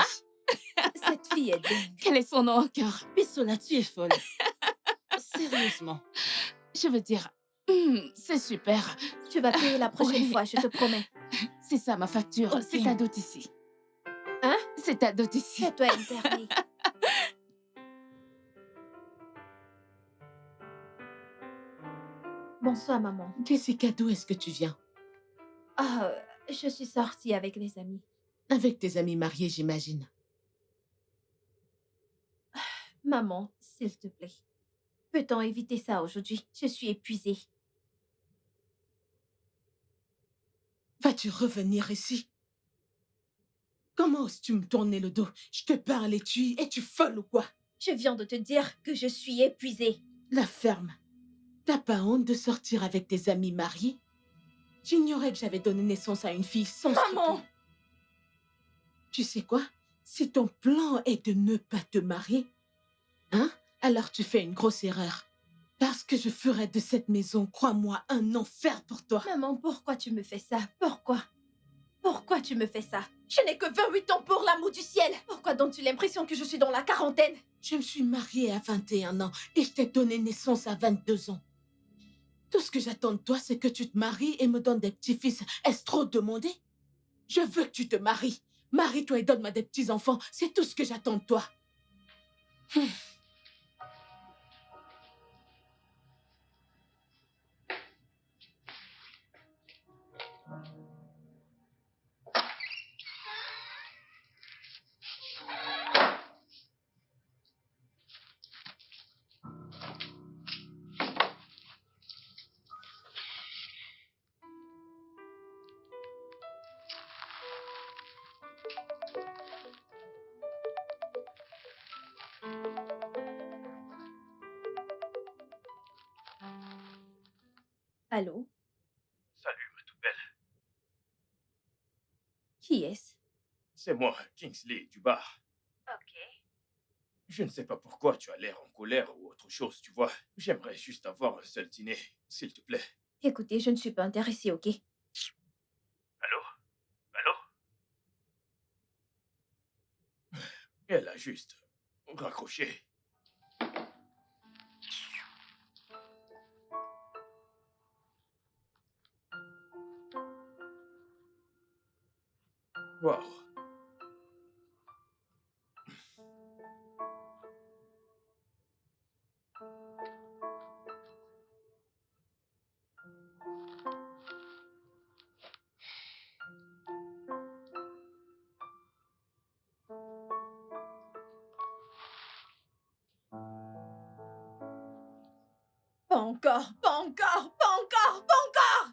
Cette fille est dingue. Quel est son nom encore? Bissola, tu es folle. Sérieusement. Je veux dire, c'est super. Tu vas payer la prochaine Oui. fois, je te promets. C'est ça ma facture. Ok. C'est ta dot ici. Hein? C'est ta dot ici. Fais-toi interner. Bonsoir, maman. Jessica, d'où est-ce que tu viens? Ah, je suis sortie avec les amis. Avec tes amis mariés, j'imagine. Maman, s'il te plaît. Peut-on éviter ça aujourd'hui? Je suis épuisée. Vas-tu revenir ici? Comment oses-tu me tourner le dos? Je te parle et tu... Es-tu folle ou quoi? Je viens de te dire que je suis épuisée. La ferme. T'as pas honte de sortir avec tes amis mariés? J'ignorais que j'avais donné naissance à une fille sans Maman! scrupule. Tu sais quoi? Si ton plan est de ne pas te marier, hein? Alors tu fais une grosse erreur. Parce que je ferai de cette maison, crois-moi, un enfer pour toi. Maman, pourquoi tu me fais ça? Pourquoi? Pourquoi tu me fais ça? Je n'ai que 28 ans pour l'amour du ciel. Pourquoi donnes-tu l'impression que je suis dans la quarantaine? Je me suis mariée à 21 ans et je t'ai donné naissance à 22 ans. Tout ce que j'attends de toi, c'est que tu te maries et me donnes des petits-fils. Est-ce trop demandé? Je veux que tu te maries. Marie-toi et donne-moi des petits-enfants. C'est tout ce que j'attends de toi. Allô? Salut, ma toute belle. Qui est-ce? C'est moi, Kingsley, du bar. Ok. Je ne sais pas pourquoi tu as l'air en colère ou autre chose, tu vois. J'aimerais juste avoir un seul dîner, s'il te plaît. Écoutez, je ne suis pas intéressée, ok? Allô? Allô? Elle a juste raccroché. Waouh. Pas encore, pas encore, pas encore, pas encore!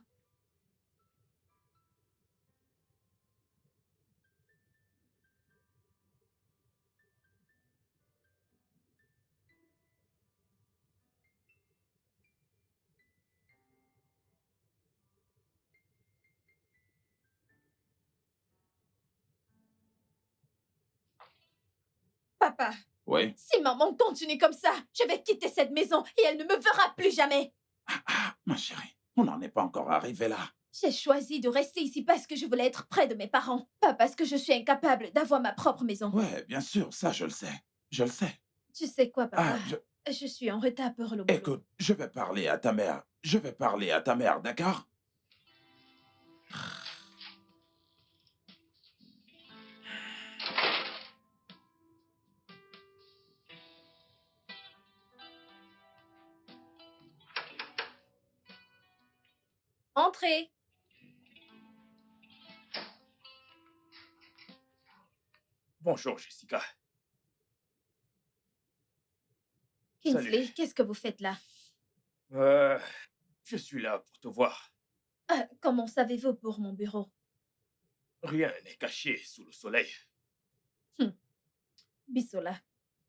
Papa, Oui? si maman continue comme ça, je vais quitter cette maison et elle ne me verra plus jamais. Ah, ma chérie, on n'en est pas encore arrivé là. J'ai choisi de rester ici parce que je voulais être près de mes parents, pas parce que je suis incapable d'avoir ma propre maison. Ouais, bien sûr, ça je le sais. Je le sais. Tu sais quoi, papa? Ah, Je suis en retard pour le boulot. écoute, je vais parler à ta mère. Je vais parler à ta mère, d'accord? Entrez. Bonjour, Jessica. Kingsley, Salut. qu'est-ce que vous faites là? Je suis là pour te voir. Comment savez-vous pour mon bureau? Rien n'est caché sous le soleil. Bissola.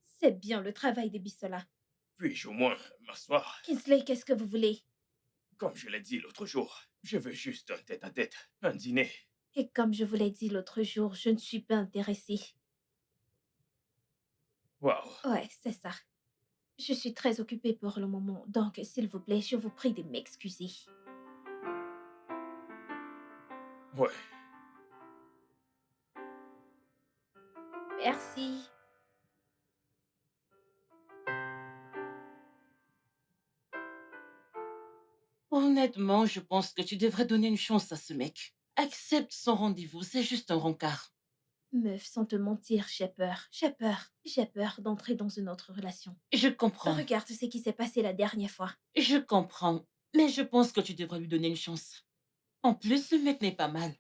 C'est bien le travail des Bissola. Puis-je au moins m'asseoir? Kingsley, qu'est-ce que vous voulez? Comme je l'ai dit l'autre jour, je veux juste un tête-à-tête, un dîner. Et comme je vous l'ai dit l'autre jour, je ne suis pas intéressée. Waouh. Ouais, c'est ça. Je suis très occupée pour le moment, donc s'il vous plaît, je vous prie de m'excuser. Ouais. Merci. Honnêtement, je pense que tu devrais donner une chance à ce mec. Accepte son rendez-vous, c'est juste un rencard. Meuf, sans te mentir, j'ai peur. J'ai peur. J'ai peur d'entrer dans une autre relation. Je comprends, Regarde ce qui s'est passé la dernière fois. je comprends. Mais je pense que tu devrais lui donner une chance. En plus, le mec n'est pas mal.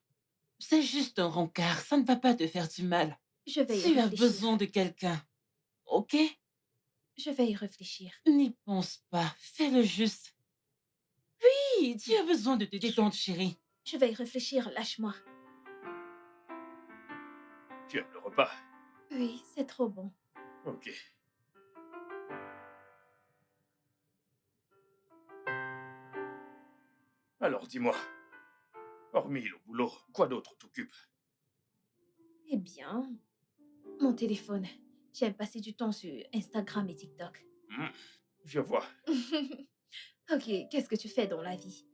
C'est juste un rencard, ça ne va pas te faire du mal. Je vais y Tu as réfléchir. besoin de quelqu'un, ok? Je vais y réfléchir. N'y pense pas, fais-le juste. Oui, tu as besoin de te détendre, chérie. Je vais y réfléchir, lâche-moi. Tu aimes le repas? Oui, c'est trop bon. Ok. Alors dis-moi, hormis le boulot, quoi d'autre t'occupe? Eh bien, mon téléphone. J'aime passer du temps sur Instagram et TikTok. Je vois. Ok, qu'est-ce que tu fais dans la vie?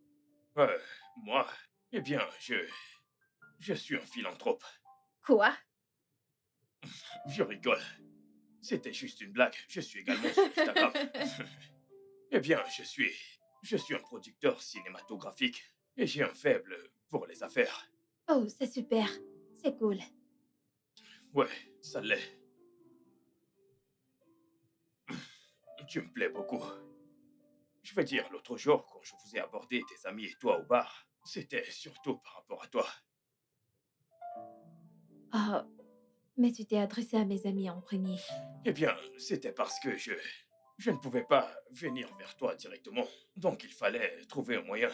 Moi, eh bien, je suis un philanthrope. Quoi? Je rigole. C'était juste une blague. Je suis également sur Instagram. Eh bien, je suis un producteur cinématographique et j'ai un faible pour les affaires. Oh, c'est super. C'est cool. Ouais, ça l'est. Tu me plais beaucoup. Je veux dire, l'autre jour, quand je vous ai abordé, tes amis et toi au bar, c'était surtout par rapport à toi. Ah, mais tu t'es adressé à mes amis en premier. Eh bien, c'était parce que je ne pouvais pas venir vers toi directement. Donc il fallait trouver un moyen.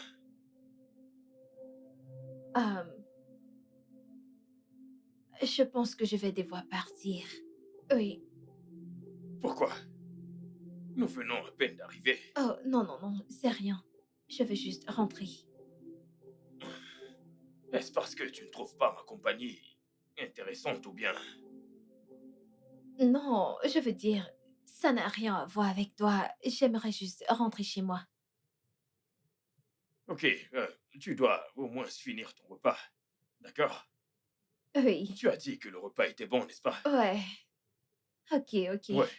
Je pense que je vais devoir partir. Oui. Pourquoi? Nous venons à peine d'arriver. Oh, non, non, non, c'est rien. Je veux juste rentrer. Est-ce parce que tu ne trouves pas ma compagnie intéressante ou bien... Non, je veux dire, ça n'a rien à voir avec toi. J'aimerais juste rentrer chez moi. Ok, tu dois au moins finir ton repas. D'accord? Oui. Tu as dit que le repas était bon, n'est-ce pas? Ouais. Ok, ok. Ouais.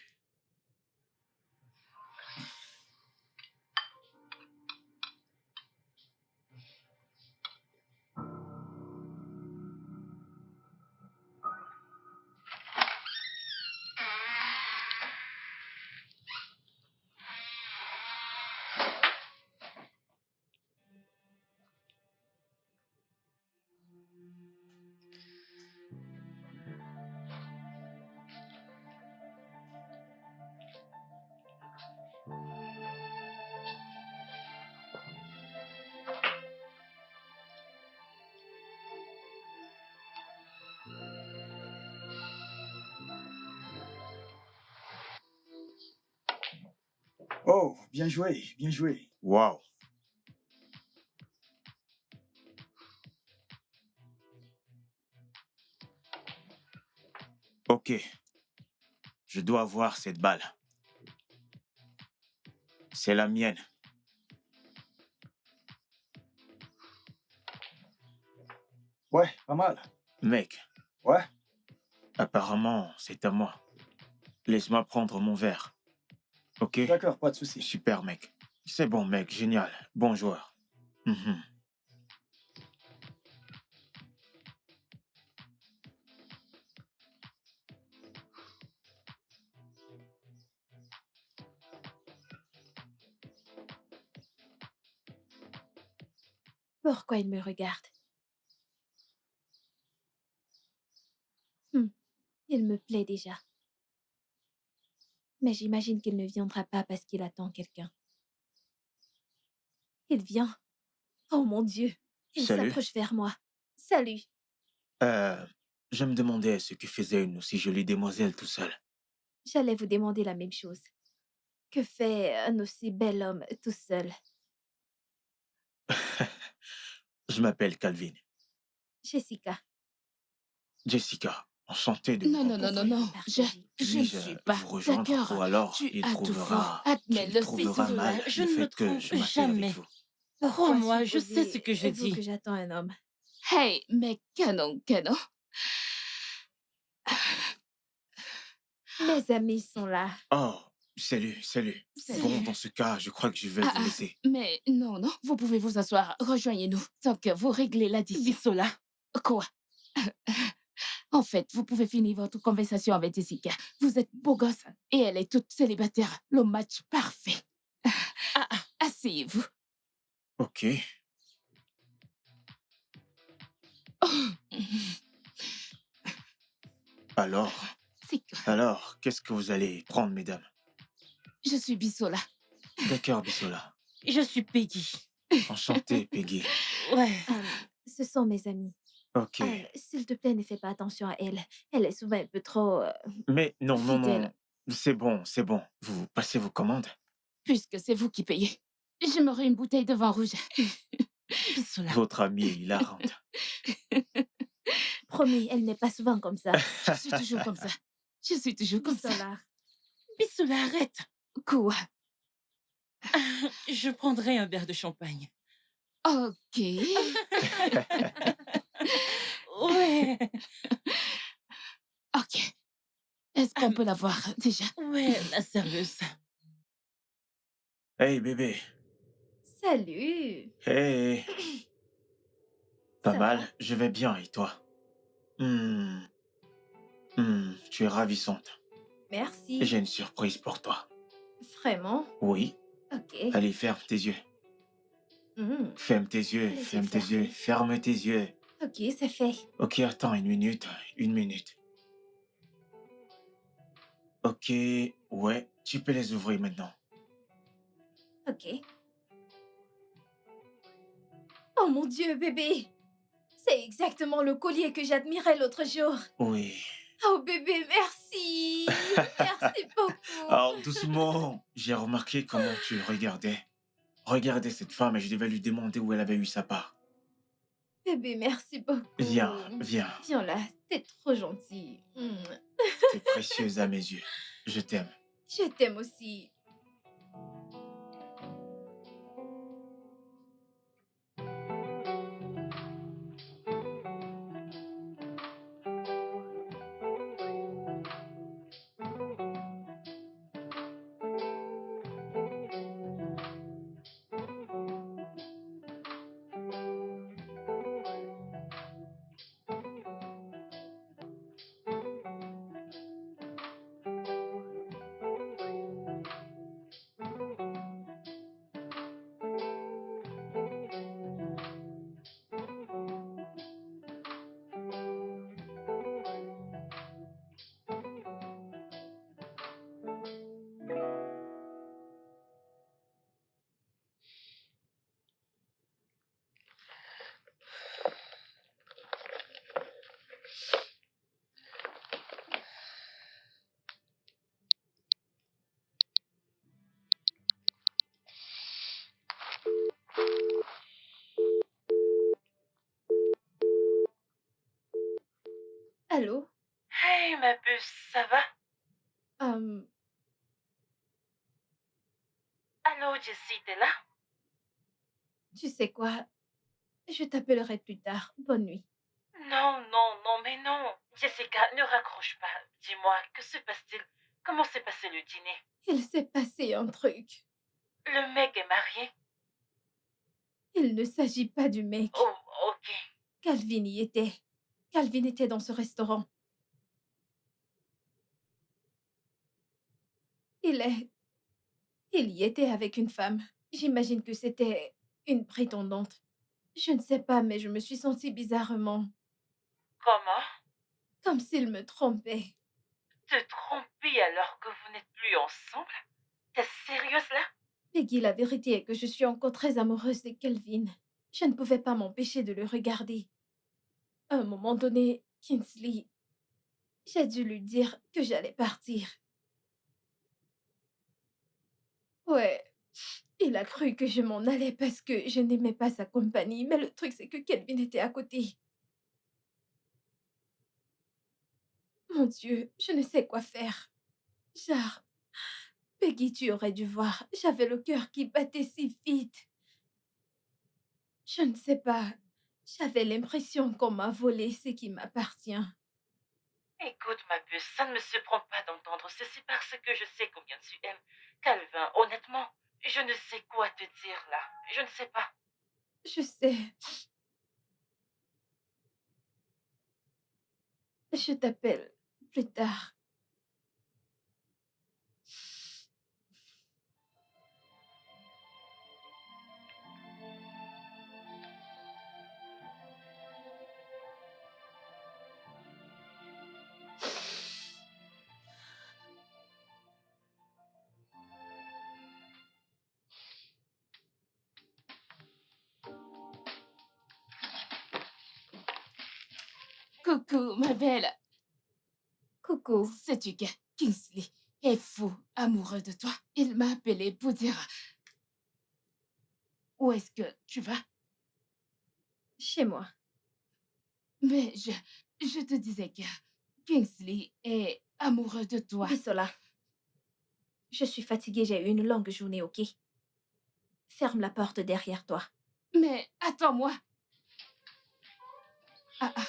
Oh, bien joué, bien joué. Waouh. Ok, je dois avoir cette balle. C'est la mienne. Ouais, pas mal. Mec, Ouais, apparemment, c'est à moi. Laisse-moi prendre mon verre. Ok? d'accord, pas de souci. Super, mec. C'est bon, mec, génial. Bon joueur. Mhm. Pourquoi il me regarde? Hmm, il me plaît déjà. Mais j'imagine qu'il ne viendra pas parce qu'il attend quelqu'un. Il vient. Oh mon Dieu. Il Salut. s'approche vers moi. Salut. Euh, je me demandais ce que faisait une aussi jolie demoiselle tout seul. J'allais vous demander la même chose. Que fait un aussi bel homme tout seul? Je m'appelle Calvin. Jessica. Jessica, enchanté de vous Non, non, non, non, rencontrer. non. Je ne Puis-je suis pas vous rejoindre d'accord. ou alors Tu il as tout faux. trouvera Admets-le, trouvera c'est mal Bisola, je le ne me fait que trompe je m'appelle avec jamais. vous. Pourquoi Crois-moi, je sais ce que je supposez-vous dis. que j'attends un homme? Hey, mais canon, canon. Mes amis sont là. Oh, salut, salut. Salut. Bon, dans ce cas, je crois que je vais vous laisser. Mais non, non, vous pouvez vous asseoir. Rejoignez-nous tant que vous réglez l'addition. Bisola, Quoi? En fait, vous pouvez finir votre conversation avec Jessica. Vous êtes beau gosse et elle est toute célibataire. Le match parfait. Asseyez-vous. Ok. Alors, C'est quoi? alors, qu'est-ce que vous allez prendre, mesdames? Je suis Bisola. D'accord, Bissola. je suis Peggy. Enchanté, Peggy. Ouais. Ce sont mes amis. Ok. S'il te plaît, ne fais pas attention à elle. Elle est souvent un peu trop Mais non, non, non. fidèle. C'est bon, c'est bon. Vous passez vos commandes? Puisque c'est vous qui payez, j'aimerais une bouteille de vin rouge. Bisola. Votre amie est hilarante. Promis, elle n'est pas souvent comme ça. Je suis toujours comme ça. Je suis toujours comme ça. Bisola. Bisola, arrête. Quoi? Je prendrai un verre de champagne. Ok. Ouais. Ok. Est-ce qu'on peut la voir déjà? Ouais, la serveuse. Hey, bébé. Salut. Hey. Pas Ça mal, va? je vais bien, et toi? Tu es ravissante. Merci. J'ai une surprise pour toi. Vraiment? Oui, Ok. allez, ferme tes yeux. Hmm. Ferme tes yeux, Les yeux ferme tes fermés. yeux, ferme tes yeux. Ok, c'est fait. Ok, attends une minute, une minute. Ok, ouais, tu peux les ouvrir maintenant. Ok. Oh mon Dieu, bébé. C'est exactement le collier que j'admirais l'autre jour. Oui. Oh bébé, merci. Merci beaucoup. Alors, doucement, j'ai remarqué comment tu regardais. Regardez cette femme et je devais lui demander où elle avait eu sa part. Bébé, merci beaucoup. Viens, viens. Viens là, t'es trop gentil. T'es précieuse à mes yeux. Je t'aime. Je t'aime aussi. Allô? Hey, ma puce, ça va? Euh, Allô, Jessie, t'es là? Tu sais quoi? Je t'appellerai plus tard. Bonne nuit. Non, non, non, mais non. Jessica, ne raccroche pas. Dis-moi, que se passe-t-il? Comment s'est passé le dîner? Il s'est passé un truc. Le mec est marié? Il ne s'agit pas du mec. Oh, ok. Calvin y était. Calvin était dans ce restaurant. Il est... Il y était avec une femme. J'imagine que c'était une prétendante. Je ne sais pas, mais je me suis sentie bizarrement, Comment? comme s'il me trompait. Te tromper alors que vous n'êtes plus ensemble? T'es sérieuse là? Peggy, la vérité est que je suis encore très amoureuse de Kelvin. Je ne pouvais pas m'empêcher de le regarder. À un moment donné, Kingsley, j'ai dû lui dire que j'allais partir. Ouais, il a cru que je m'en allais parce que je n'aimais pas sa compagnie, mais le truc c'est que Kelvin était à côté. Mon Dieu, je ne sais quoi faire. Genre, Peggy, tu aurais dû voir, j'avais le cœur qui battait si vite. Je ne sais pas, j'avais l'impression qu'on m'a volé ce qui m'appartient. Écoute, ma puce, ça ne me surprend pas d'entendre ceci parce que je sais combien tu aimes. Calvin, honnêtement, je ne sais quoi te dire là. Je ne sais pas. Je sais, je t'appelle plus tard. Coucou, ma belle. Coucou, Sais-tu que Kingsley est fou, amoureux de toi? Il m'a appelé pour dire où est-ce que tu vas? chez moi. Mais je te disais que Kingsley est amoureux de toi. Bisola, je suis fatiguée, j'ai eu une longue journée, ok? Ferme la porte derrière toi. Mais attends-moi. Ah, ah.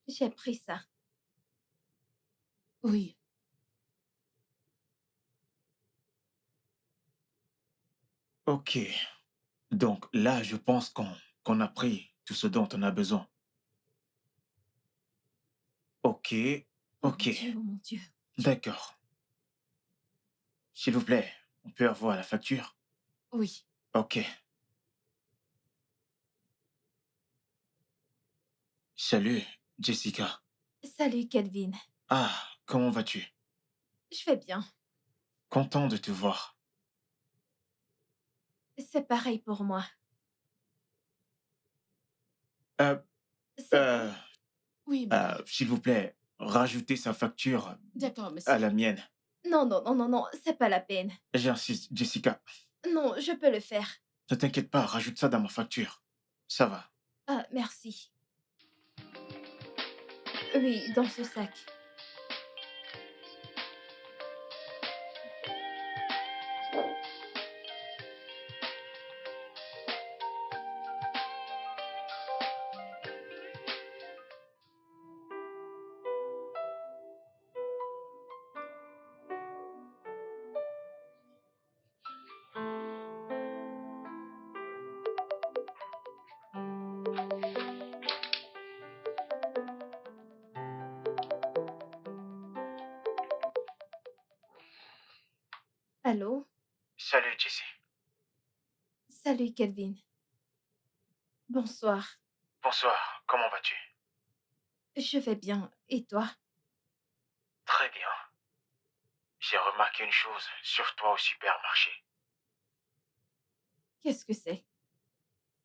J'ai pris ça. Oui. Ok. Donc là, je pense qu'on a pris tout ce dont on a besoin. Ok. Oh Ok. mon Dieu, oh mon Dieu. D'accord. S'il vous plaît, on peut avoir la facture? Oui. Ok. Salut, Jessica. Salut, Kelvin. Ah, comment vas-tu? Je vais bien. Content de te voir. C'est pareil pour moi. Euh, C'est euh, bon? Oui, madame. S'il vous plaît, rajoutez sa facture D'accord, à monsieur. la mienne. Non, non, non, non, non, c'est pas la peine. J'insiste, Jessica. Non, je peux le faire. Ne t'inquiète pas, rajoute ça dans ma facture. Ça va. Ah, merci. Oui, dans ce sac. Allô? Salut, Jessie. Salut, Kelvin. Bonsoir. Bonsoir, comment vas-tu? Je vais bien. Et toi? Très bien. J'ai remarqué une chose sur toi au supermarché. Qu'est-ce que c'est?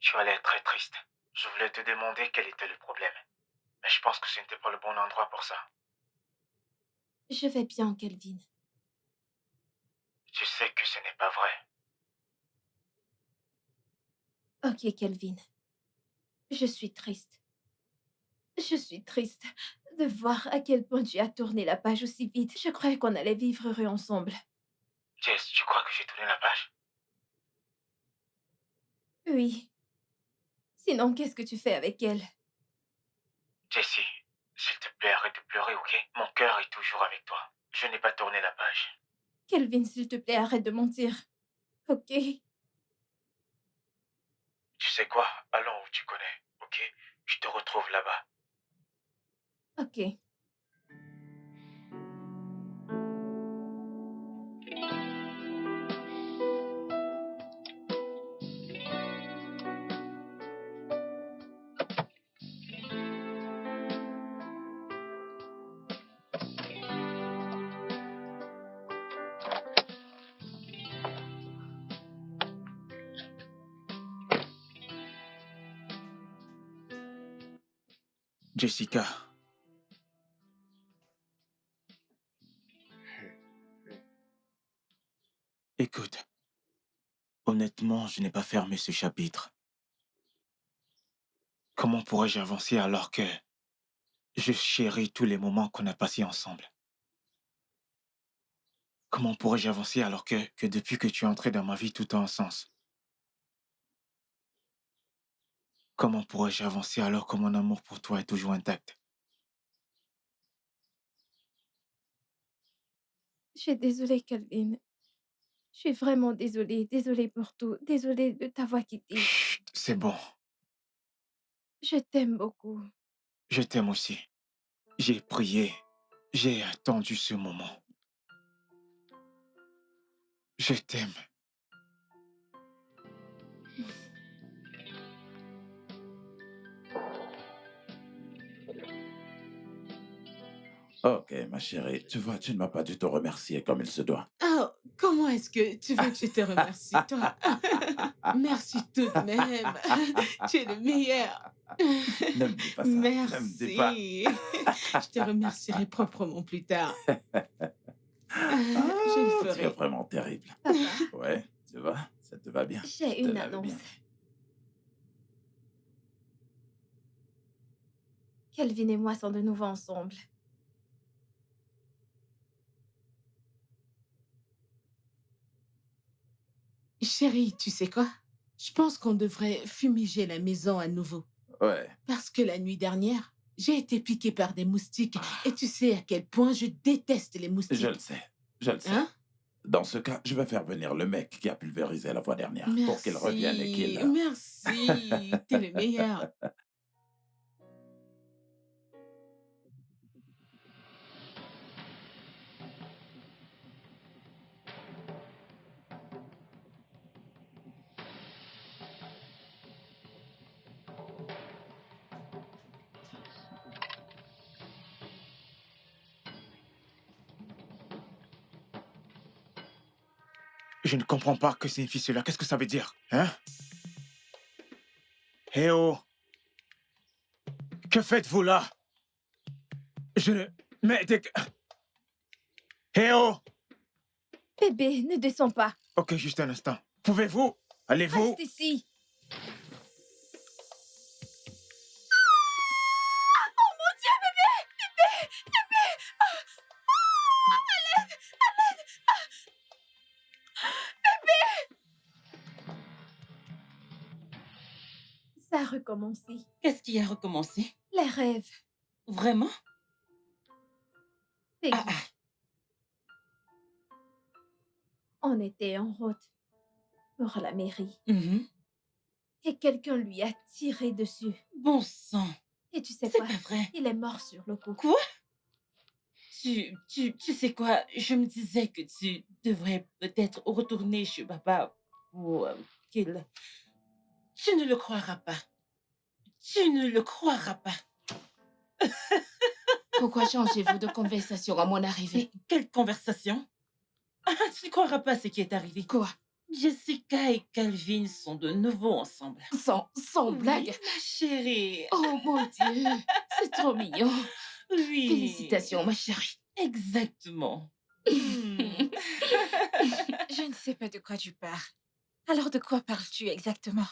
Tu as l'air très triste. Je voulais te demander quel était le problème. Mais je pense que ce n'était pas le bon endroit pour ça. Je vais bien, Kelvin. Je sais que ce n'est pas vrai. Ok, Kelvin. Je suis triste. Je suis triste de voir à quel point tu as tourné la page aussi vite. Je croyais qu'on allait vivre heureux ensemble. Jess, tu crois que j'ai tourné la page? Oui. Sinon, qu'est-ce que tu fais avec elle? Jessie, s'il te plaît, arrête de pleurer, ok? Mon cœur est toujours avec toi. Je n'ai pas tourné la page. Kelvin, s'il te plaît, arrête de mentir. Ok? Tu sais quoi? Allons où tu connais, ok? Je te retrouve là-bas. Ok. Jessica. Écoute, honnêtement, je n'ai pas fermé ce chapitre. Comment pourrais-je avancer alors que je chéris tous les moments qu'on a passés ensemble? Comment pourrais-je avancer alors que depuis que tu es entré dans ma vie, tout a un sens? Comment pourrais-je avancer alors que mon amour pour toi est toujours intact? Je suis désolée, Kelvin. Je suis vraiment désolée. Désolée pour tout. Désolée de t'avoir quitté. Chut, c'est bon. Je t'aime beaucoup. Je t'aime aussi. J'ai prié. J'ai attendu ce moment. Je t'aime. Ok, ma chérie, tu vois, tu ne m'as pas du tout remercié comme il se doit. Oh, comment est-ce que tu veux que je te remercie, toi? Merci tout de même. Tu es le meilleur. Ne me dis pas ça. Ne me dis pas. Merci. Je te remercierai proprement plus tard. Je le Tu es ferai. vraiment terrible. Papa, Ouais, tu vois, ça te va bien. j'ai Je te une l'avais annonce. bien. Kelvin et moi sont de nouveau ensemble. Chérie, tu sais quoi? Je pense qu'on devrait fumiger la maison à nouveau. Ouais. Parce que la nuit dernière, j'ai été piquée par des moustiques. Et tu sais à quel point je déteste les moustiques. Je le sais. Je le sais. Hein? Dans ce cas, je vais faire venir le mec qui a pulvérisé la fois dernière pour qu'il revienne et qu'il... Merci. T'es le meilleur. Je ne comprends pas que signifie cela. Qu'est-ce que ça veut dire? Hein? Eh oh! Que faites-vous là? Je ne... Mais... Eh oh! Bébé, ne descends pas. Ok, juste un instant. Pouvez-vous? Allez-vous? Reste ici. Oh mon Dieu, bébé! Bébé! Bébé! À l'aide! À l'aide! Bébé! Ça a recommencé. Qu'est-ce qui a recommencé? Les rêves. Vraiment? Peggy, Ah, ah. on était en route pour la mairie Mhm. et quelqu'un lui a tiré dessus. Bon sang. Et tu sais C'est quoi? pas vrai. Il est mort sur le coup. Quoi? Tu sais quoi? Je me disais que tu devrais peut-être retourner chez papa pour qu'il... Tu ne le croiras pas. Tu ne le croiras pas. Pourquoi changez-vous de conversation à mon arrivée? Mais quelle conversation? Ah, tu ne croiras pas ce qui est arrivé. Quoi? Jessica et Calvin sont de nouveau ensemble. Sans blague? Oui, ma chérie. Oh mon Dieu, c'est trop mignon. Oui. Félicitations, ma chérie. Exactement. Hmm. Je ne sais pas de quoi tu parles. Alors de quoi parles-tu exactement?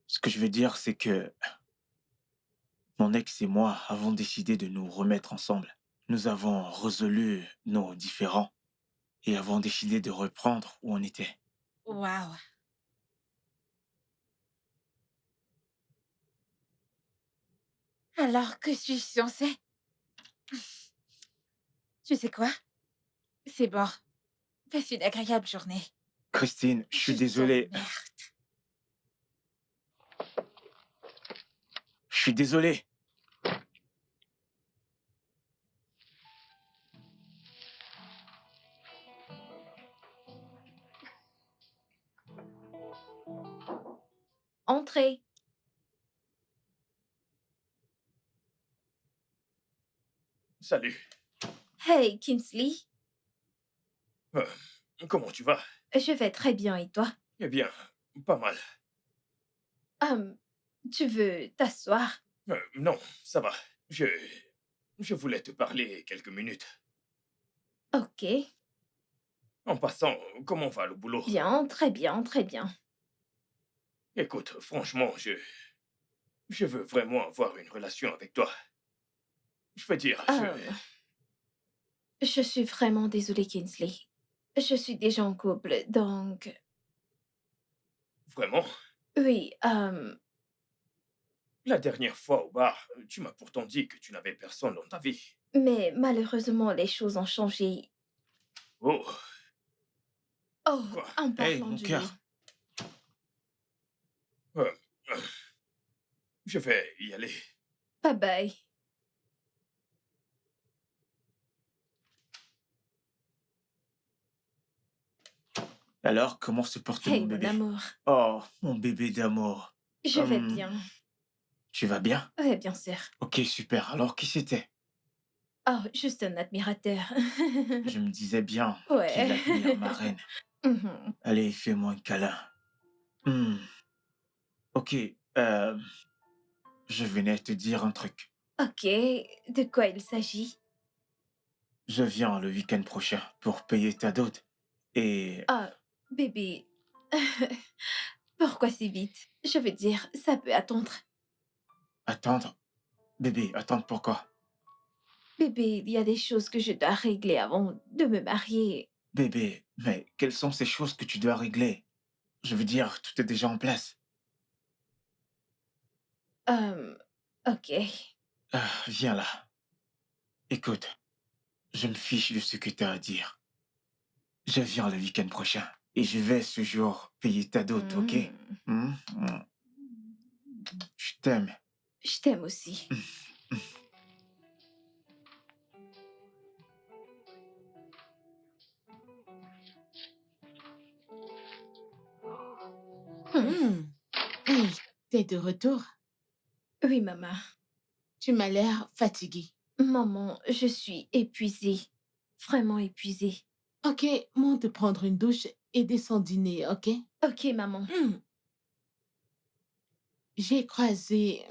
Ce que je veux dire, c'est que mon ex et moi avons décidé de nous remettre ensemble. Nous avons résolu nos différends et avons décidé de reprendre où on était. Waouh. Alors que suis-je censée? Tu sais quoi? C'est bon. Passe une agréable journée. Christine, je suis Je désolé. t'emmerde. Je suis désolé. Entrez. Salut. Hey, Kingsley. Euh, comment tu vas? Je vais très bien et toi? Eh bien, pas mal. Hum, tu veux t'asseoir? Non, ça va. Je voulais te parler quelques minutes. Ok. En passant, comment va le boulot? Bien, très bien, très bien. Écoute, franchement, je veux vraiment avoir une relation avec toi. Je veux dire, Je suis vraiment désolée, Kingsley. Je suis déjà en couple, donc... Vraiment? Oui, La dernière fois au bar, tu m'as pourtant dit que tu n'avais personne dans ta vie. mais malheureusement, les choses ont changé. Oh, Oh, quoi? en Hey, parlant mon du cœur. lit. Euh, euh, je vais y aller. Bye bye. Alors, comment se porte Hey, mon mon bébé? amour. Oh, mon bébé d'amour. Je vais Hum, bien. Tu vas bien? Oui, bien sûr. Ok, super. Alors, qui c'était? Oh, juste un admirateur. Je me disais bien qu'il Ouais. admire ma reine. Mhm. Allez, fais-moi un câlin. Hmm. Ok, je venais te dire un truc. Ok, de quoi il s'agit? Je viens le week-end prochain pour payer ta dot. Et Ah, bébé. Pourquoi si vite? Je veux dire, ça peut attendre. attendre. Bébé, attendre pourquoi? Bébé, il y a des choses que je dois régler avant de me marier. Bébé, mais quelles sont ces choses que tu dois régler? Je veux dire, tout est déjà en place. Euh, ok. Ah, viens là. Écoute, je me fiche de ce que tu as à dire. Je viens le week-end prochain et je vais ce jour payer ta dot, ok? Hmm. Hmm, hmm. Je t'aime. Je t'aime aussi. Hmm. Hey, t'es de retour? Oui, maman. Tu m'as l'air fatiguée. Maman, je suis épuisée. Vraiment épuisée. Ok, monte prendre une douche et descends dîner, ok? Ok, maman. J'ai croisé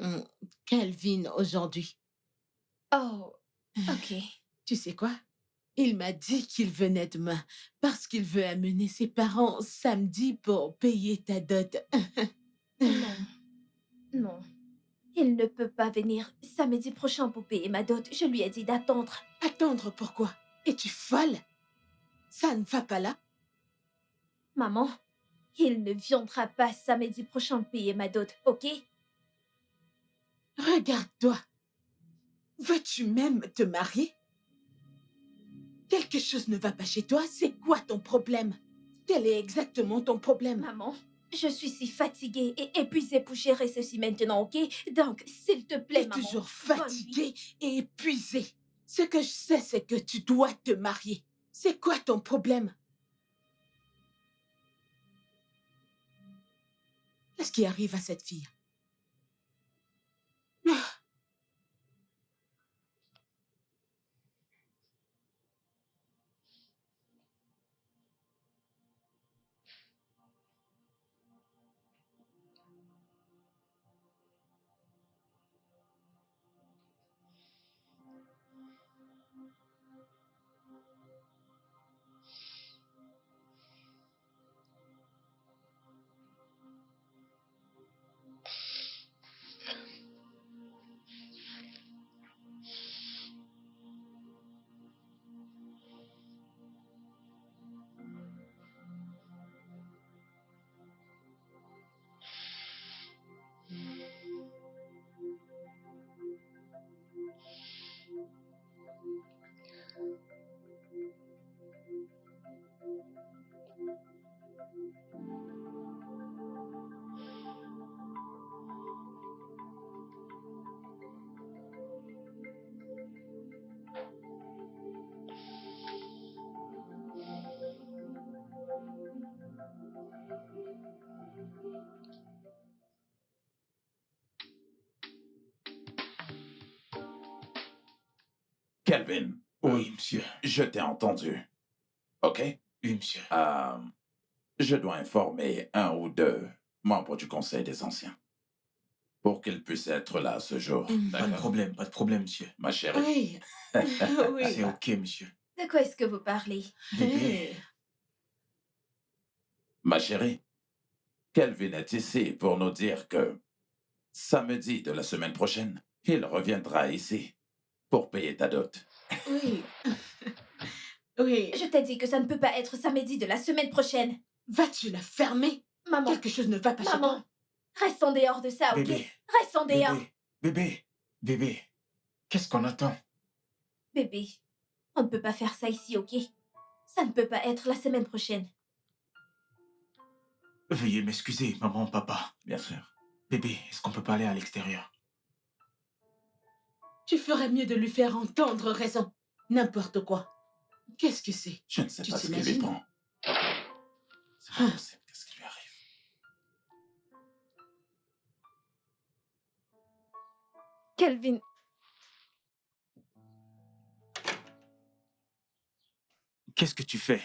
Calvin aujourd'hui. Oh, ok. Tu sais quoi? Il m'a dit qu'il venait demain parce qu'il veut amener ses parents samedi pour payer ta dot. Non, non. Il ne peut pas venir samedi prochain pour payer ma dot. Je lui ai dit d'attendre. Attendre pourquoi? Es-tu folle? Ça ne va pas là? Maman, il ne viendra pas samedi prochain payer ma dot, ok? Regarde-toi. Veux-tu même te marier? Quelque chose ne va pas chez toi? C'est quoi ton problème? Quel est exactement ton problème? Maman, je suis si fatiguée et épuisée pour gérer ceci maintenant, ok? Donc, s'il te plaît, T'es maman. toujours bonne nuit. fatiguée et épuisée. Ce que je sais, c'est que tu dois te marier. C'est quoi ton problème? Qu'est-ce qui arrive à cette fille? Kelvin, Oui, monsieur. je t'ai entendu. OK? Oui, monsieur. Je dois informer un ou deux membres du Conseil des Anciens pour qu'ils puissent être là ce jour. Pas de D'accord? problème, monsieur. Ma chérie. Oui. Oui. C'est OK, monsieur. De quoi est-ce que vous parlez? Bébé. Ma chérie, Kelvin est ici pour nous dire que samedi de la semaine prochaine, il reviendra ici pour payer ta dot. Oui. Oui. Je t'ai dit que ça ne peut pas être samedi de la semaine prochaine. Vas-tu la fermer? Maman, Quelque chose ne va pas chez toi. maman, reste en dehors de ça, ok? Bébé. Reste en dehors. Bébé. Qu'est-ce qu'on attend? Bébé, on ne peut pas faire ça ici, ok? Ça ne peut pas être la semaine prochaine. Veuillez m'excuser, maman, papa. Bien sûr. Bébé, est-ce qu'on peut pas aller à l'extérieur? Tu ferais mieux de lui faire entendre raison. N'importe quoi. Qu'est-ce que c'est? Je ne sais Tu pas ce qui lui t'imagines? prend. C'est pas possible. Qu'est-ce qui lui arrive? Kelvin, Qu'est-ce que tu fais?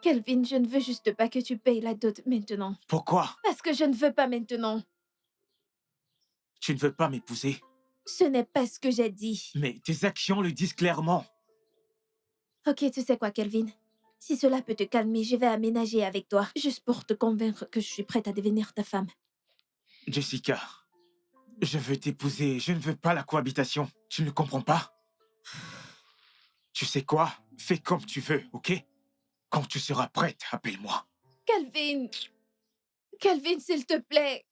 Kelvin, je ne veux juste pas que tu payes la dot maintenant. Pourquoi? Parce que je ne veux pas maintenant. Tu ne veux pas m'épouser? Ce n'est pas ce que j'ai dit. Mais tes actions le disent clairement. Ok, tu sais quoi, Kelvin? Si cela peut te calmer, je vais aménager avec toi, juste pour te convaincre que je suis prête à devenir ta femme. Jessica, je veux t'épouser, je ne veux pas la cohabitation. Tu ne comprends pas? Tu sais quoi? Fais comme tu veux, ok? Quand tu seras prête, appelle-moi. Kelvin! Kelvin, s'il te plaît!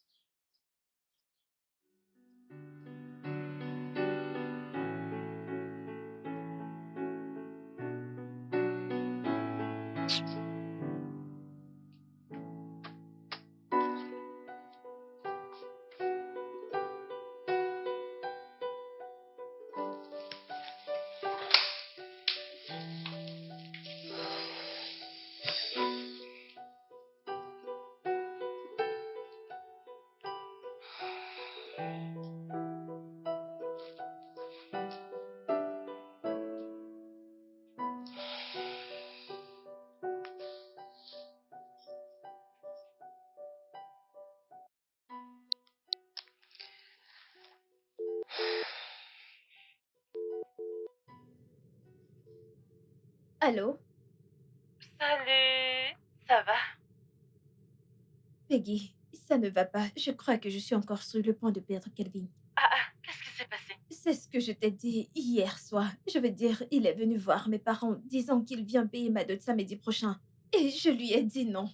Allô? Salut, ça va? Peggy, ça ne va pas. Je crois que je suis encore sur le point de perdre Kelvin. Qu'est-ce qui s'est passé? C'est ce que je t'ai dit hier soir. Je veux dire, il est venu voir mes parents disant qu'il vient payer ma dot samedi prochain. Et je lui ai dit non.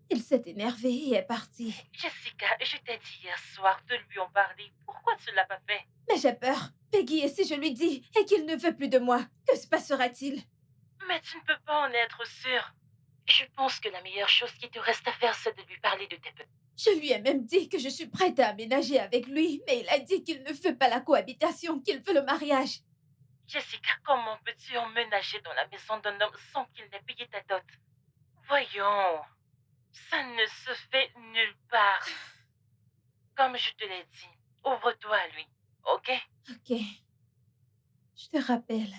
Il s'est énervé et est parti. Jessica, je t'ai dit hier soir de lui en parler. Pourquoi tu l'as pas fait? Mais j'ai peur. Peggy, et si je lui dis et qu'il ne veut plus de moi, que se passera-t-il? Mais tu ne peux pas en être sûre. Je pense que la meilleure chose qui te reste à faire, c'est de lui parler de tes petits. Je lui ai même dit que je suis prête à aménager avec lui, mais il a dit qu'il ne veut pas la cohabitation, qu'il veut le mariage. Jessica, comment peux-tu emménager dans la maison d'un homme sans qu'il n'ait payé ta dot? Voyons, ça ne se fait nulle part. Comme je te l'ai dit, ouvre-toi à lui, ok? Ok. Je te rappelle.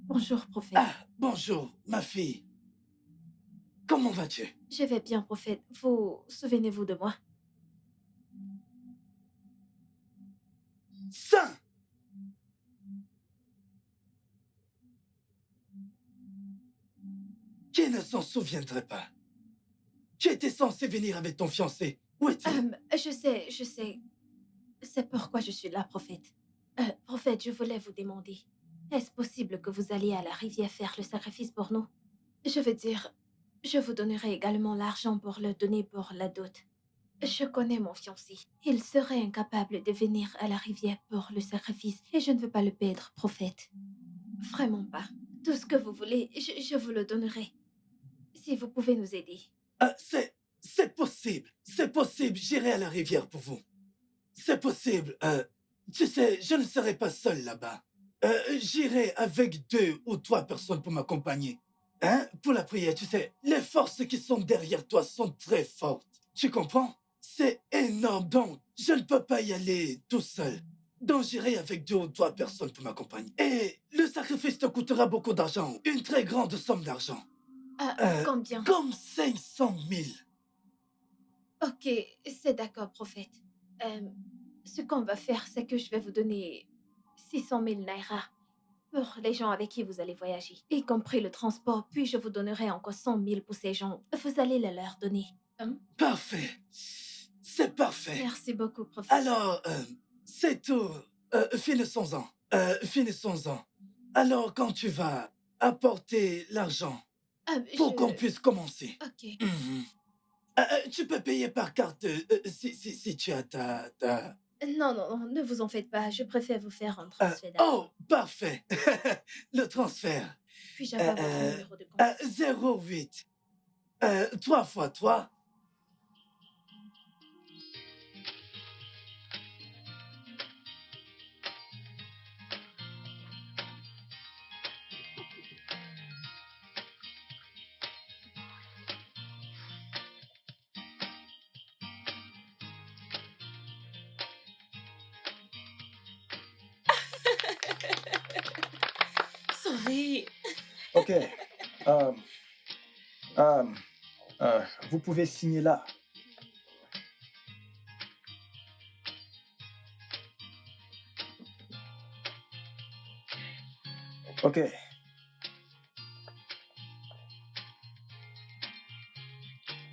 Bonjour, prophète. Ah, bonjour, ma fille. Comment vas-tu? Je vais bien, prophète. Vous souvenez-vous de moi? Saint! Qui ne s'en soutiendrait pas? Tu étais censé venir avec ton fiancé. Où est-il? Je sais. C'est pourquoi je suis là, prophète. Prophète, je voulais vous demander, est-ce possible que vous alliez à la rivière faire le sacrifice pour nous? Je veux dire, je vous donnerai également l'argent pour le donner pour la dot. Je connais mon fiancé. Il serait incapable de venir à la rivière pour le sacrifice et je ne veux pas le perdre, prophète. Vraiment pas. Tout ce que vous voulez, je vous le donnerai. Si vous pouvez nous aider. C'est possible. C'est possible. J'irai à la rivière pour vous. C'est possible. Tu sais, je ne serai pas seul là-bas. J'irai avec 2 ou 3 personnes pour m'accompagner. Hein? Pour la prière, tu sais, les forces qui sont derrière toi sont très fortes. Tu comprends? C'est énorme, donc je ne peux pas y aller tout seul. Donc j'irai avec 2 ou 3 personnes pour m'accompagner. Et le sacrifice te coûtera beaucoup d'argent. Une très grande somme d'argent. Combien? Comme 500 000. Ok, c'est d'accord, prophète. Ce qu'on va faire, c'est que je vais vous donner 600 000 naira pour les gens avec qui vous allez voyager, y compris le transport, puis je vous donnerai encore 100 000 pour ces gens. Vous allez les leur donner. Parfait. C'est parfait. Merci beaucoup, prophète. Alors, c'est tout. Finissons-en. Finissons-en. Alors, quand tu vas apporter l'argent pour qu'on puisse commencer. Ok. Mhm. Tu peux payer par carte si tu as ta... Non, ne vous en faites pas. Je préfère vous faire un transfert. Oh, parfait. Le transfert. Puis-je avoir votre numéro de compte? 08 3 x 3. Sorry. Ok. Vous pouvez signer là. Ok.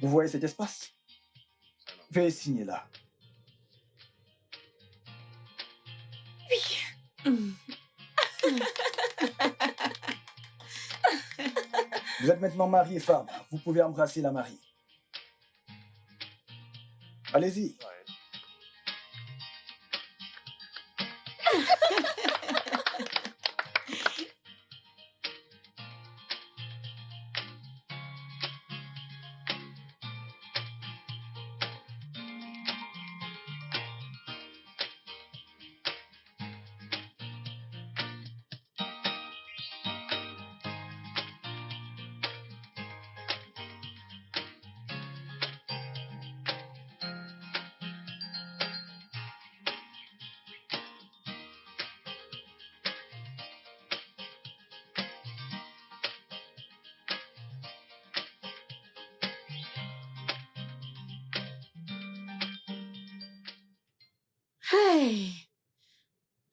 Vous voyez cet espace? Veuillez signer là. Vous êtes maintenant mari et femme. Vous pouvez embrasser la mariée. Allez-y. Hey!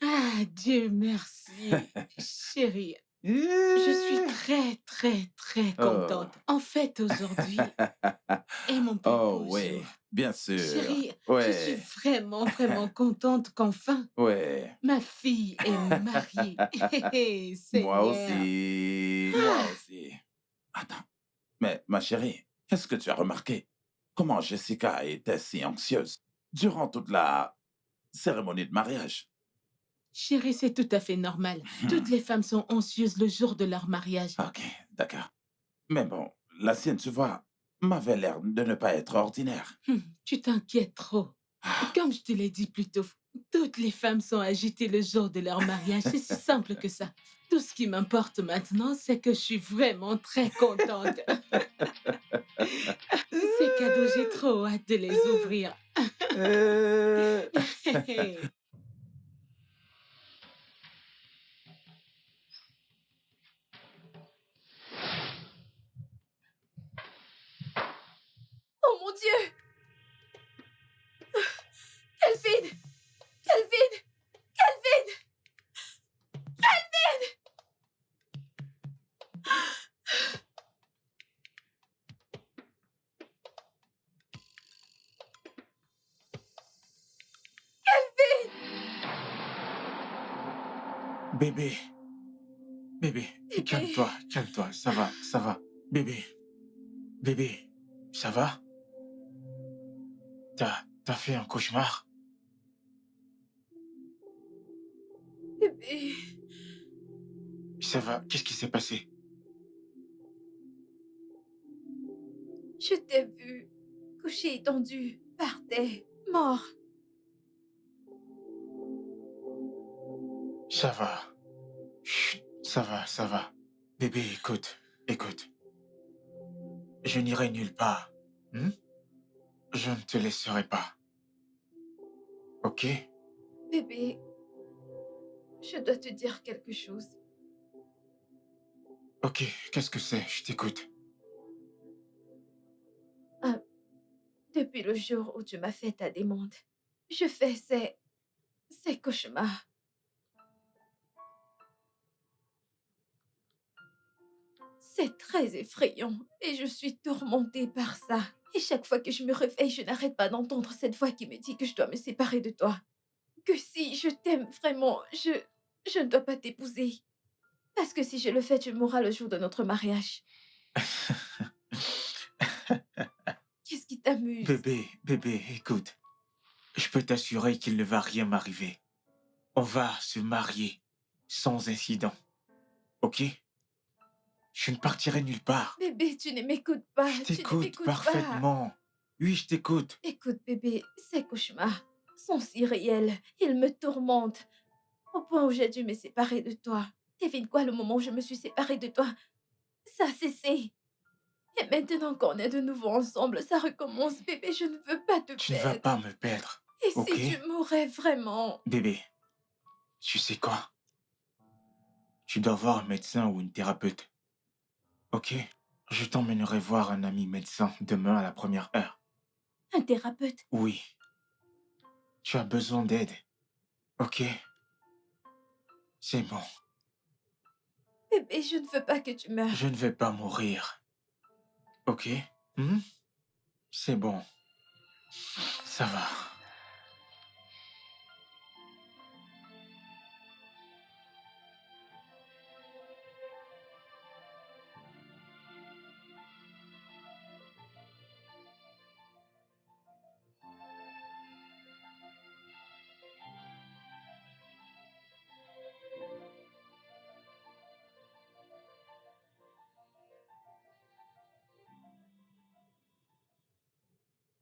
Ah, Dieu merci, chérie. Je suis très, très, très contente. En fait, aujourd'hui est mon plus Oh, beau oui, jour. bien sûr. Chérie, je suis Ouais, vraiment, vraiment contente qu'enfin ouais. ma fille est mariée. Hé, hé, Moi Seigneur. aussi. Moi aussi. Attends, mais ma chérie, est-ce que tu as remarqué comment Jessica était si anxieuse durant toute la cérémonie de mariage? Chérie, c'est tout à fait normal. Toutes les femmes sont anxieuses le jour de leur mariage. Ok, d'accord. Mais bon, la sienne, tu vois, m'avait l'air de ne pas être ordinaire. Tu t'inquiètes trop. Comme je te l'ai dit plus tôt, toutes les femmes sont agitées le jour de leur mariage. C'est si simple que ça. Tout ce qui m'importe maintenant, c'est que je suis vraiment très contente. Ces cadeaux, j'ai trop hâte de les ouvrir. Oh mon Dieu! Kelvin! Kelvin! Kelvin! Kelvin! Kelvin! Bébé, bébé, Bébé. calme-toi, calme-toi, ça va, ça va. Bébé, bébé, ça va? T'as fait un cauchemar? Bébé. Ça va, qu'est-ce qui s'est passé? Je t'ai vu couché étendu par terre, mort. Ça va. Chut, ça va, ça va. Bébé, écoute, écoute. Je n'irai nulle part. Hmm? Je ne te laisserai pas. Ok? Bébé, je dois te dire quelque chose. Ok, qu'est-ce que c'est? Je t'écoute. Depuis le jour où tu m'as fait ta demande, je fais ces cauchemars. C'est très effrayant et je suis tourmentée par ça. Et chaque fois que je me réveille, je n'arrête pas d'entendre cette voix qui me dit que je dois me séparer de toi. Que si je t'aime vraiment, je ne dois pas t'épouser. Parce que si je le fais, tu mourras le jour de notre mariage. Qu'est-ce qui t'amuse? Bébé, écoute. Je peux t'assurer qu'il ne va rien m'arriver. On va se marier sans incident. Ok? Je ne partirai nulle part. Bébé, tu ne m'écoutes pas. Je Tu ne t'écoute m'écoutes pas. parfaitement. Oui, je t'écoute. Écoute, bébé, ces cauchemars sont si réels. Ils me tourmentent. Au point où j'ai dû me séparer de toi. Devine quoi, le moment où je me suis séparée de toi, ça a cessé. Et maintenant qu'on est de nouveau ensemble, ça recommence, bébé. Je ne veux pas te Tu ne vas perdre. pas me perdre. Et Ok? si tu mourais vraiment? Bébé, tu sais quoi? Tu dois voir un médecin ou une thérapeute. Ok? Je t'emmènerai voir un ami médecin demain à la première heure. Un thérapeute? Oui. Tu as besoin d'aide. Ok? C'est bon. Bébé, je ne veux pas que tu meurs. Je ne vais pas mourir. Ok? Hmm? C'est bon. Ça va.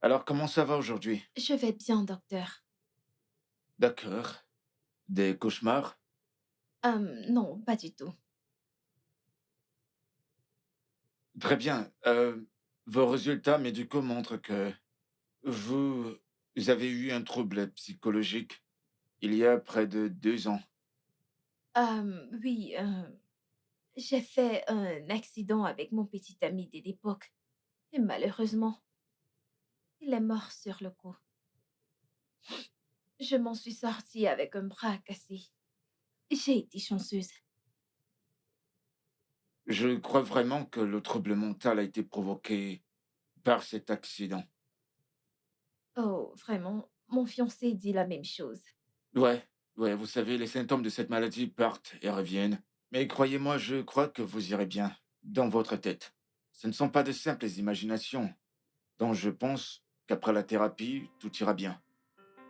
Alors, comment ça va aujourd'hui? Je vais bien, docteur. D'accord. Des cauchemars? Non, pas du tout. Très bien. Vos résultats médicaux montrent que vous avez eu un trouble psychologique il y a près de 2 ans. Oui, j'ai fait un accident avec mon petit ami de l'époque. Et malheureusement, il est mort sur le coup. Je m'en suis sortie avec un bras cassé. J'ai été chanceuse. Je crois vraiment que le trouble mental a été provoqué par cet accident. Oh, vraiment, mon fiancé dit la même chose. Ouais, ouais, vous savez, les symptômes de cette maladie partent et reviennent. Mais croyez-moi, je crois que vous irez bien, dans votre tête. Ce ne sont pas de simples imaginations, donc je pense qu'après la thérapie, tout ira bien.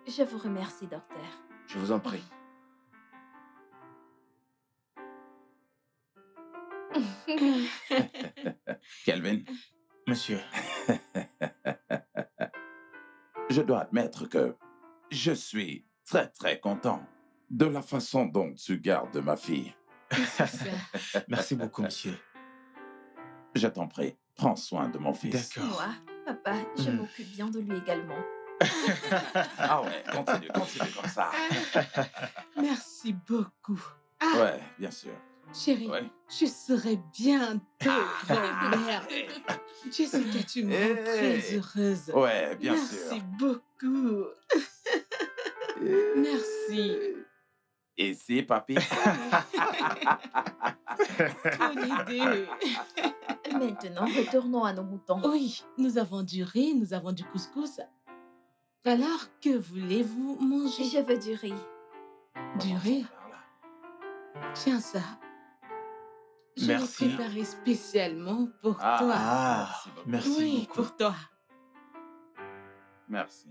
Je vous remercie, docteur. Je vous en prie. Kelvin, Monsieur, je dois admettre que je suis très très content de la façon dont tu gardes ma fille. C'est ça. merci beaucoup, monsieur. Je t'en prie, prends soin de mon fils. D'accord. Moi, papa, je Hmm. m'occupe bien de lui également. Ah ouais, continue comme ça. Merci beaucoup. Ah, Ouais, bien sûr. chérie, Ouais. je serai bientôt grand-mère. Jessica, tu me rends très heureuse. Ouais, bien Merci sûr. beaucoup. Merci. Ici, papy. Bonne idée. Maintenant, retournons à nos moutons. Oui, nous avons du riz, nous avons du couscous. Alors, que voulez-vous manger? Je veux du riz. Du riz? Tiens ça. Je l'ai Merci. préparé spécialement pour toi. Ah, merci Oui, beaucoup. pour toi. Merci.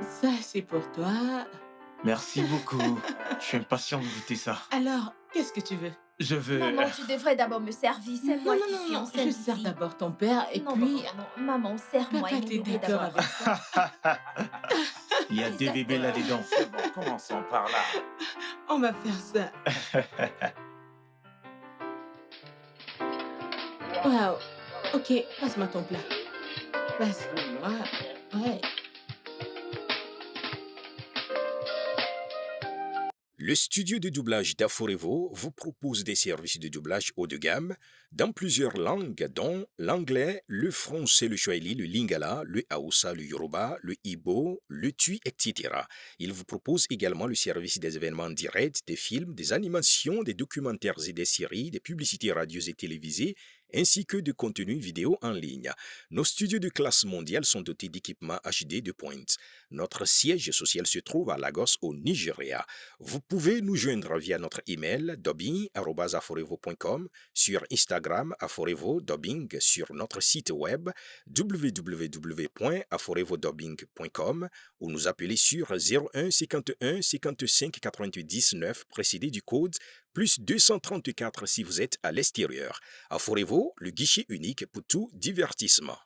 Ça, c'est pour toi. Merci beaucoup. Je suis impatient de goûter ça. Alors, qu'est-ce que tu veux? Je veux... Maman, tu devrais d'abord me servir. C'est Non, moi non, qui non, suis non. enceinte Je sers ici. d'abord ton père et Non, puis... non, non, non. Maman, serre-moi Papa, et t'es nourris d'accord d'abord. avec ça? Il y a deux bébés là-dedans. C'est bon, commençons par là. On va faire ça. Waouh. Ok, passe-moi ton plat. Passe-le-moi. Ouais. Le studio de doublage d'Aforevo vous propose des services de doublage haut de gamme dans plusieurs langues, dont l'anglais, le français, le swahili, le lingala, le haoussa, le yoruba, le ibo, le tui, etc. Il vous propose également le service des événements directs, des films, des animations, des documentaires et des séries, des publicités radios et télévisées, ainsi que de contenus vidéo en ligne. Nos studios de classe mondiale sont dotés d'équipements HD de pointe. Notre siège social se trouve à Lagos, au Nigeria. Vous pouvez nous joindre via notre email dubbing@aforevo.com, sur Instagram aforevo-dubbing, sur notre site web www.aforevodubbing.com ou nous appeler sur 01 51 55 88 19 précédé du code plus 234 si vous êtes à l'extérieur. Aforevo, le guichet unique pour tout divertissement.